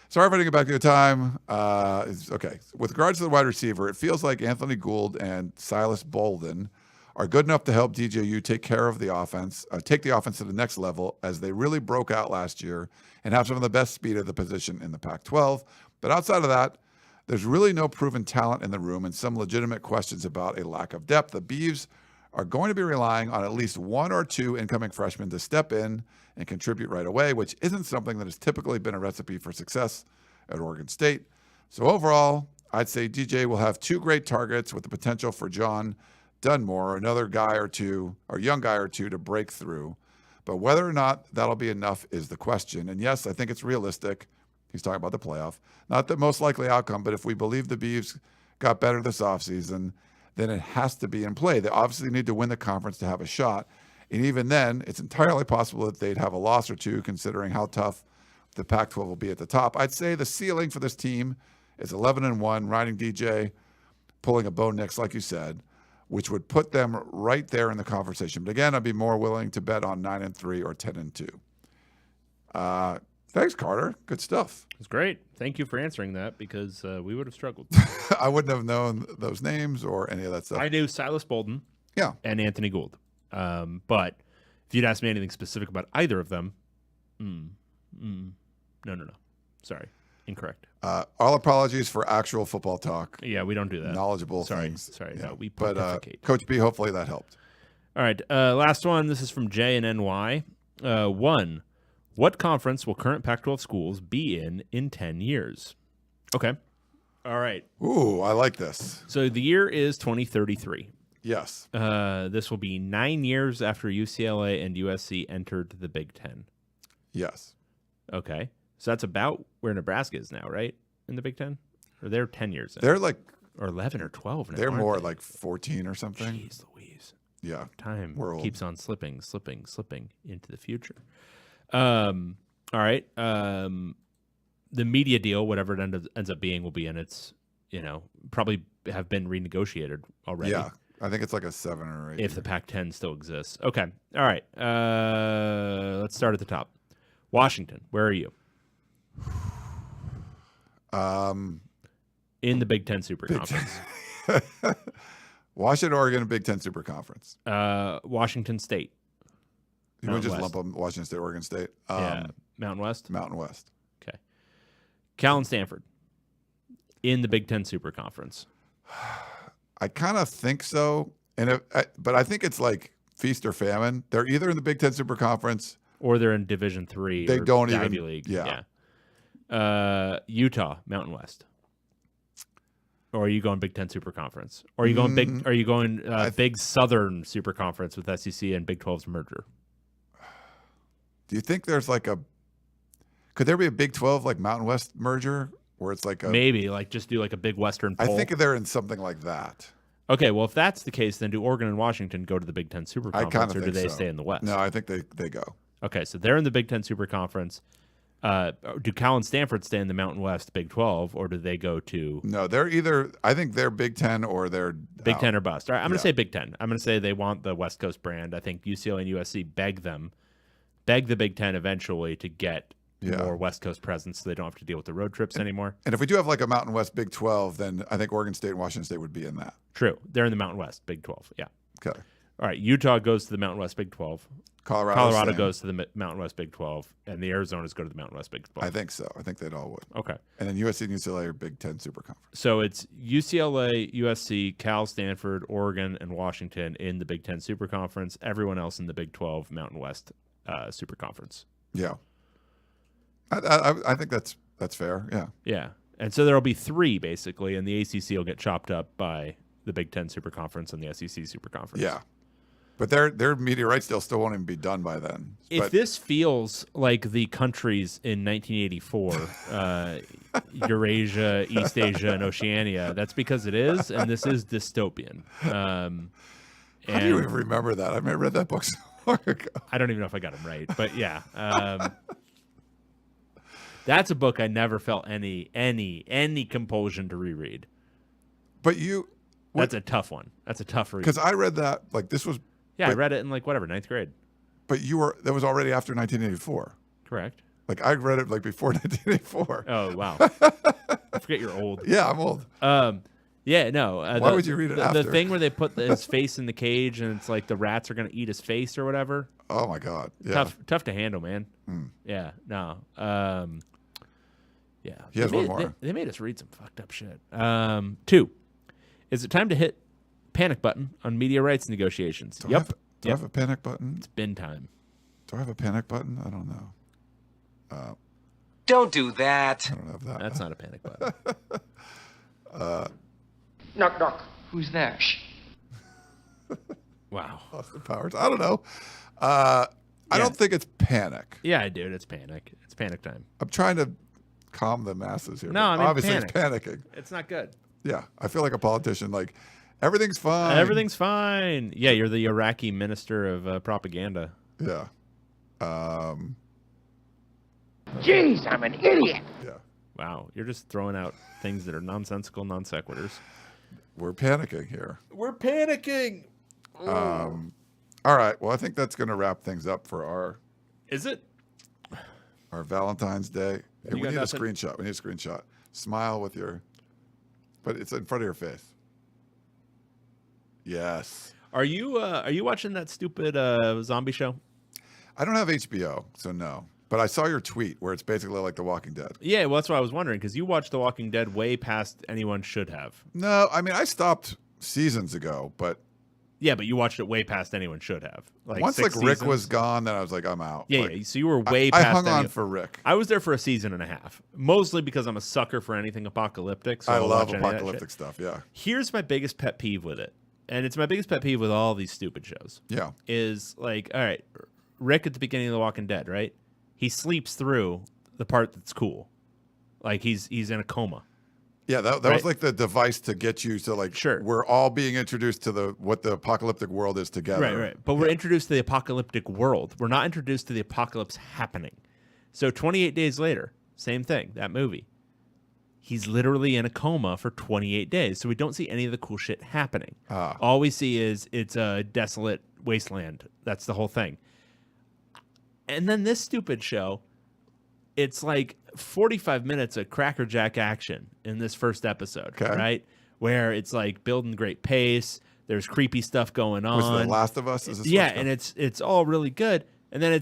Sorry if I didn't get back to your time. Okay. With regards to the wide receiver, it feels like Anthony Gould and Silas Bolden are good enough to help DJU take care of the offense, take the offense to the next level, as they really broke out last year and have some of the best speed at the position in the Pac-12. But outside of that, there's really no proven talent in the room and some legitimate questions about a lack of depth. The Beavs are going to be relying on at least one or two incoming freshmen to step in and contribute right away, which isn't something that has typically been a recipe for success at Oregon State. So overall, I'd say DJ will have two great targets with the potential for John Dunmore, another guy or two, or young guy or two, to break through. But whether or not that'll be enough is the question. And yes, I think it's realistic. He's talking about the playoff. Not the most likely outcome, but if we believe the Beavs got better this offseason, then it has to be in play. They obviously need to win the conference to have a shot. And even then, it's entirely possible that they'd have a loss or two, considering how tough the Pac-12 will be at the top. I'd say the ceiling for this team is 11-1, riding DJ, pulling a Bo Nix, like you said, which would put them right there in the conversation. But again, I'd be more willing to bet on 9-3 or 10-2. Thanks, Carter. Good stuff. It's great. Thank you for answering that, because we would have struggled. I wouldn't have known those names or any of that stuff. I knew Silas Bolden and Anthony Gould. But if you'd asked me anything specific about either of them, no. Sorry. Incorrect. All apologies for actual football talk. Yeah, we don't do that. Knowledgeable Sorry. things. Sorry. Yeah. No, we But pontificate. Coach B, hopefully that helped. All right. Last one. This is from J and NY. 1. What conference will current Pac-12 schools be in 10 years? Okay. All right. Ooh, I like this. So the year is 2033. Yes. This will be 9 years after UCLA and USC entered the Big Ten. Yes. Okay. So that's about where Nebraska is now, right? In the Big Ten? Or they're 10 years in. They're like, or 11 or 12 now. they're aren't more they? like 14 or something. Jeez Louise. Yeah. Time We're old. keeps on slipping into the future. All right. The media deal, whatever it ends up being, will be in its, probably have been renegotiated already. Yeah. I think it's like a 7 or 8. If the Pac-10 still exists. Okay. All right. Let's start at the top. Washington, where are you? In the Big Ten Super Conference. Washington, Oregon, Big Ten Super Conference. Washington State. You would just Mountain lump them, Washington State, Oregon State. Yeah. Mountain West? Mountain West. Okay. Cal and Stanford in the Big Ten Super Conference. I kind of think so, but I think it's like feast or famine. They're either in the Big Ten Super Conference, or they're in Division III. They or don't Ivy even. League. Yeah. Utah Mountain West. Or are you going Big Ten Super Conference? Or are you going big? Are you going Big Southern Super Conference with SEC and Big 12's merger? Do you think there's like could there be a Big 12 like Mountain West merger where it's like Maybe like just do like a big Western poll? I think they're in something like that. Okay, well if that's the case, then do Oregon and Washington go to the Big Ten Super I Conference, kind of or think do they so. stay in the West? No, I think they go. Okay, so they're in the Big Ten Super Conference. Do Cal and Stanford stay in the Mountain West Big 12, or do they go to? No, they're either. I think they're Big 10 or they're Big out. 10 or bust. All right, I'm going to say Big 10. I'm going to say they want the West Coast brand. I think UCLA and USC beg the Big 10 eventually to get more West Coast presence, so they don't have to deal with the road trips anymore. And if we do have like a Mountain West Big 12, then I think Oregon State and Washington State would be in that. True, they're in the Mountain West Big 12. Yeah. Okay. All right, Utah goes to the Mountain West Big 12. Colorado goes to the Mountain West Big 12, and the Arizonas go to the Mountain West Big 12. I think so. I think they'd all would. Okay. And then USC and UCLA are Big 10 Super Conference. So it's UCLA, USC, Cal, Stanford, Oregon, and Washington in the Big 10 Super Conference. Everyone else in the Big 12 Mountain West Super Conference. Yeah. I think that's fair. Yeah. Yeah. And so there'll be 3 basically, and the ACC will get chopped up by the Big Ten Super Conference and the SEC Super Conference. Yeah. But their media rights deal still won't even be done by then. If this feels like the countries in 1984, Eurasia, East Asia, and Oceania, that's because it is, and this is dystopian. How do you even remember that? I read that book so long ago. I don't even know if I got him right, but yeah. That's a book I never felt any compulsion to reread. But that's a tough one. That's a tough read. Because I read that, like, this was... Yeah, I read it in, like, whatever, 9th grade. But that was already after 1984. Correct. Like, I read it, like, before 1984. Oh, wow. I forget you're old. Yeah, I'm old. Yeah, no. Why would you read it after? The thing where they put his face in the cage and it's like the rats are going to eat his face or whatever. Oh, my God. Yeah. Tough to handle, man. Mm. Yeah, no. Yeah. He has one more. They made us read some fucked up shit. 2. Is it time to hit panic button on media rights negotiations? Do I have a panic button? It's bin time. Do I have a panic button? I don't know. Don't do that. I don't have that. That's not a panic button. Knock, knock. Who's there? Shh. Wow. Austin Powers. I don't know. I don't think it's panic. Yeah, dude, it's panic. It's panic time. I'm trying to calm the masses here. No, I mean, obviously panic. it's panicking. It's not good. Yeah, I feel like a politician. Like, everything's fine. Everything's fine. Yeah, you're the Iraqi minister of propaganda. Yeah. Jeez, I'm an idiot. Yeah. Wow, you're just throwing out things that are nonsensical non sequiturs. We're panicking here. We're panicking. All right. Well, I think that's going to wrap things up for our. Is it? Our Valentine's Day. Hey, we need nothing? a screenshot. We need a screenshot. Smile with your. But it's in front of your face. Yes. Are you watching that stupid zombie show? I don't have HBO, so no. But I saw your tweet where it's basically like The Walking Dead. Yeah, well, that's what I was wondering, because you watched The Walking Dead way past anyone should have. No, I mean, I stopped seasons ago, but... Yeah, but you watched it way past anyone should have. Like once, like, 6 Rick seasons. was gone, then I was like, I'm out. Yeah, like, yeah, so you were way past I hung on anyone. for Rick. I was there for a season and a half, mostly because I'm a sucker for anything apocalyptic. So I I'll love watch any of that apocalyptic shit. stuff, yeah. Here's my biggest pet peeve with it, and it's my biggest pet peeve with all these stupid shows. Yeah. Is like, all right, Rick at the beginning of The Walking Dead, right? He sleeps through the part that's cool. Like, he's in a coma. Yeah, that was like the device to get you to, like, sure, we're all being introduced to what the apocalyptic world is together. Right. But we're introduced to the apocalyptic world. We're not introduced to the apocalypse happening. So 28 days later, same thing, that movie. He's literally in a coma for 28 days, so we don't see any of the cool shit happening. All we see is it's a desolate wasteland. That's the whole thing. And then this stupid show, it's like 45 minutes of crackerjack action in this first episode, right? Where it's like building great pace. There's creepy stuff going on. Was The Last of Us? Is this and it's all really good. And then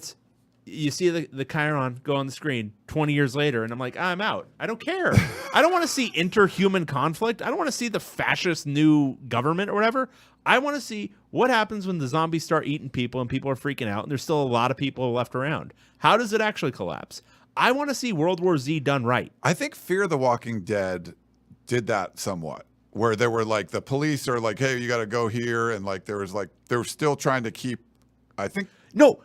you see the Chiron go on the screen 20 years later, and I'm like, I'm out. I don't care. I don't want to see interhuman conflict. I don't want to see the fascist new government or whatever. I want to see what happens when the zombies start eating people and people are freaking out and there's still a lot of people left around. How does it actually collapse? I want to see World War Z done right. I think Fear the Walking Dead did that somewhat, where there were like the police are like, hey, you got to go here. And like, there was like, they were still trying to keep, I think. No,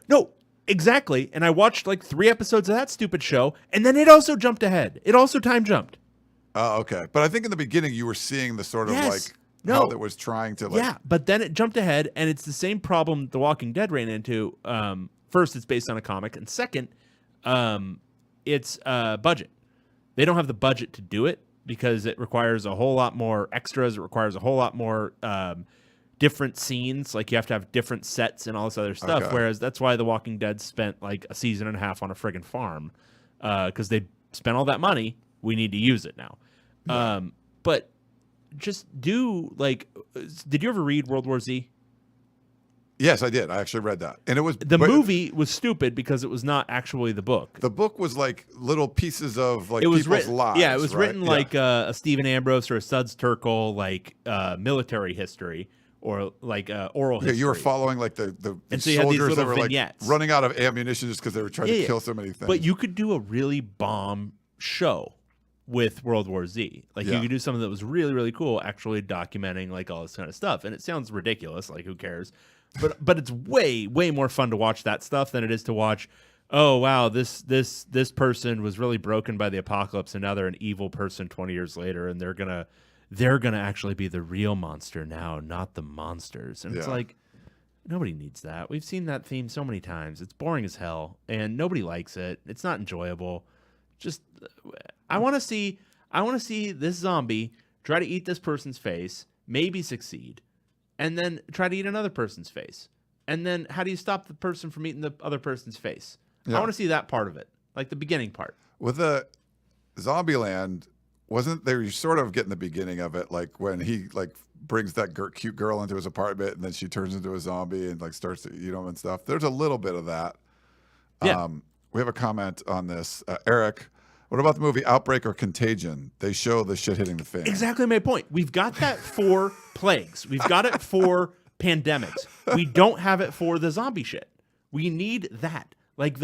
exactly. And I watched like 3 episodes of that stupid show, and then it also jumped ahead. It also time jumped. Oh, okay. But I think in the beginning you were seeing the sort of how that was trying to like. Yeah, but then it jumped ahead, and it's the same problem The Walking Dead ran into. First, it's based on a comic, and second, it's budget. They don't have the budget to do it because it requires a whole lot more extras. It requires a whole lot more different scenes. Like, you have to have different sets and all this other stuff. Okay. Whereas that's why The Walking Dead spent like a season and a half on a friggin' farm because they spent all that money. We need to use it now. Yeah. But just do like, did you ever read World War Z? Yes, I did. I actually read that. And it was the movie was stupid because it was not actually the book. The book was like little pieces of like people's lives. Yeah, it was right? written like a Stephen Ambrose or a Suds Terkel like military history or like oral history. Yeah, you were following like the and so you soldiers had these that were vignettes. like running out of ammunition just because they were trying to kill so many things. But you could do a really bomb show with World War Z. Like Yeah. you could do something that was really, really cool, actually documenting like all this kind of stuff. And it sounds ridiculous, like who cares? But it's way, way more fun to watch that stuff than it is to watch, oh wow, this person was really broken by the apocalypse and now they're an evil person 20 years later and they're gonna actually be the real monster now, not the monsters. And it's like, nobody needs that. We've seen that theme so many times. It's boring as hell and nobody likes it. It's not enjoyable. Just I want to see this zombie try to eat this person's face, maybe succeed, and then try to eat another person's face. And then how do you stop the person from eating the other person's face? Yeah. I want to see that part of it, like the beginning part. With the Zombieland, wasn't there? You sort of getting the beginning of it, like when he like brings that cute girl into his apartment, and then she turns into a zombie and like starts to eat them and stuff. There's a little bit of that. Yeah. We have a comment on this, Eric. What about the movie Outbreak or Contagion? They show the shit hitting the fan. Exactly my point. We've got that for plagues. We've got it for pandemics. We don't have it for the zombie shit. We need that. Like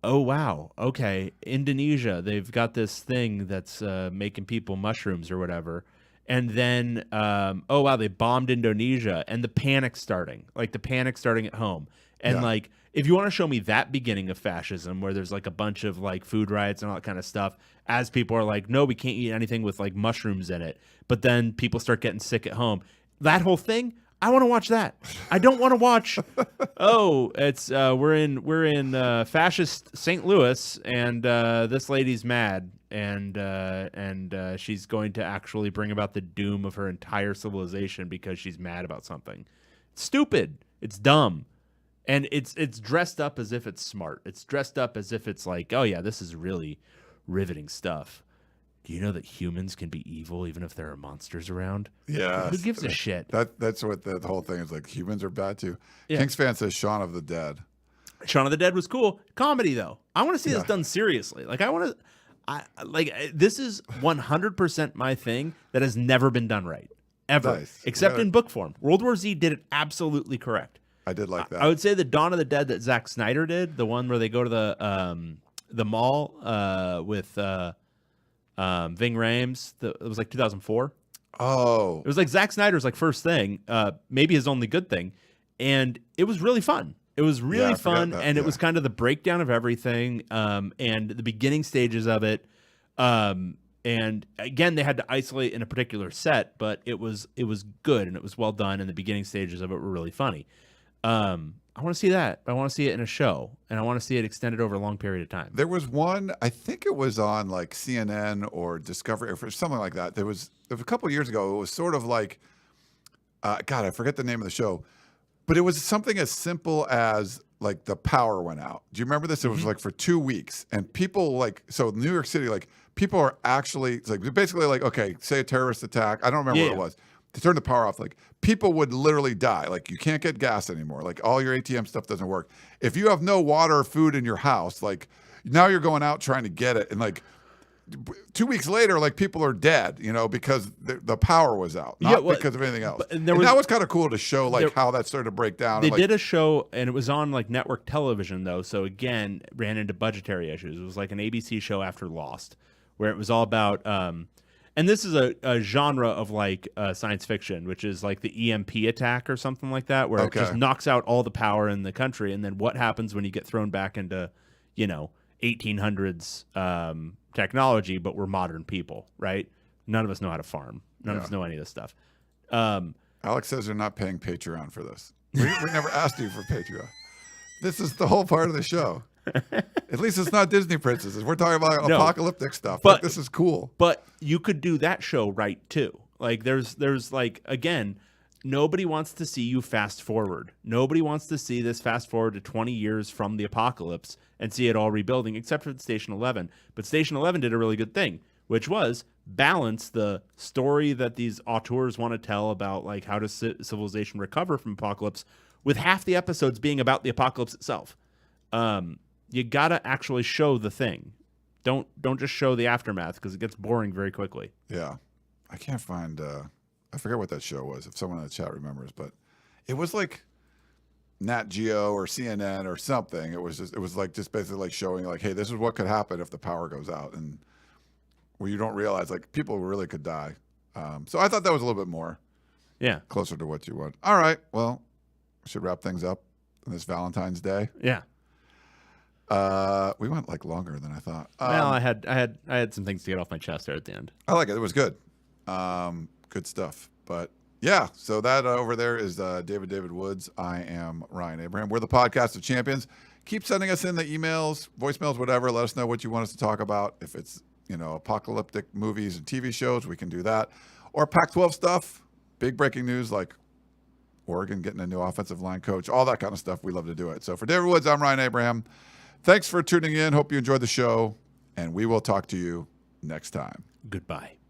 oh, wow, okay, Indonesia, they've got this thing that's making people mushrooms or whatever. And then, oh, wow, they bombed Indonesia and the panic starting. Like the panic starting at home. And like, if you want to show me that beginning of fascism where there's like a bunch of like food riots and all that kind of stuff, as people are like, no, we can't eat anything with like mushrooms in it. But then people start getting sick at home. That whole thing, I want to watch that. I don't want to watch, oh, it's we're in fascist St. Louis and this lady's mad and she's going to actually bring about the doom of her entire civilization because she's mad about something. It's stupid. It's dumb. And it's dressed up as if it's smart. It's dressed up as if it's like, oh yeah, this is really riveting stuff. Do you know that humans can be evil even if there are monsters around? Yeah. Who gives a shit? That's what the whole thing is like. Humans are bad too. Yeah. King's fan says Shaun of the Dead. Shaun of the Dead was cool. Comedy though. I want to see this done seriously. Like this is 100% my thing that has never been done right. Ever. Nice. Except in book form. World War Z did it absolutely correct. I did like that. I would say the Dawn of the Dead that Zack Snyder did, the one where they go to the mall with Ving Rhames. It was like 2004. Oh, it was like Zack Snyder's like first thing, maybe his only good thing, and it was really fun. It was really fun, and it was kind of the breakdown of everything, and the beginning stages of it. And again, they had to isolate in a particular set, but it was good and it was well done, and the beginning stages of it were really funny. I want to see that. I want to see it in a show, and I want to see it extended over a long period of time. There was one, I think it was on like CNN or Discovery or something like that. There was a couple of years ago. It was sort of like, God, I forget the name of the show, but it was something as simple as like the power went out. Do you remember this? It was like for 2 weeks, and people so New York City, like people are actually like basically like, okay, say a terrorist attack. I don't remember what it was. To turn the power off, like people would literally die. Like you can't get gas anymore. Like all your ATM stuff doesn't work. If you have no water or food in your house, like now you're going out trying to get it, and like 2 weeks later, like people are dead, because the power was out, not because of anything else. And that was kind of cool to show like how that started to break down. They did a show, and it was on like network television though, so again ran into budgetary issues. It was like an ABC show after Lost, where it was all about. And this is a genre of like science fiction, which is like the EMP attack or something like that, where it just knocks out all the power in the country. And then what happens when you get thrown back into, 1800s technology, but we're modern people, right? None of us know how to farm. None of us know any of this stuff. Alex says they're not paying Patreon for this. We never asked you for Patreon. This is the whole part of the show. At least it's not Disney princesses. We're talking about apocalyptic stuff. But this is cool. But you could do that show right too. Like there's like, again, nobody wants to see you fast forward. Nobody wants to see this fast forward to 20 years from the apocalypse and see it all rebuilding, except for Station 11. But Station 11 did a really good thing, which was balance the story that these auteurs want to tell about like how does civilization recover from apocalypse with half the episodes being about the apocalypse itself. You gotta actually show the thing. Don't just show the aftermath, because it gets boring very quickly. Yeah, I can't find. I forget what that show was. If someone in the chat remembers, but it was like Nat Geo or CNN or something. It was just basically like showing like, hey, this is what could happen if the power goes out, and where you don't realize like people really could die. So I thought that was a little bit more closer to what you want. All right, well, we should wrap things up on this Valentine's Day. Yeah. We went like longer than I thought. Well, I had some things to get off my chest there at the end. I like it. It was good. Good stuff. But yeah, so that over there is David Woods. I am Ryan Abraham. We're the Podcast of Champions. Keep sending us in the emails, voicemails, whatever. Let us know what you want us to talk about. If it's, apocalyptic movies and TV shows, we can do that. Or Pac-12 stuff, big breaking news like Oregon getting a new offensive line coach, all that kind of stuff. We love to do it. So for David Woods, I'm Ryan Abraham. Thanks for tuning in. Hope you enjoyed the show, and we will talk to you next time. Goodbye.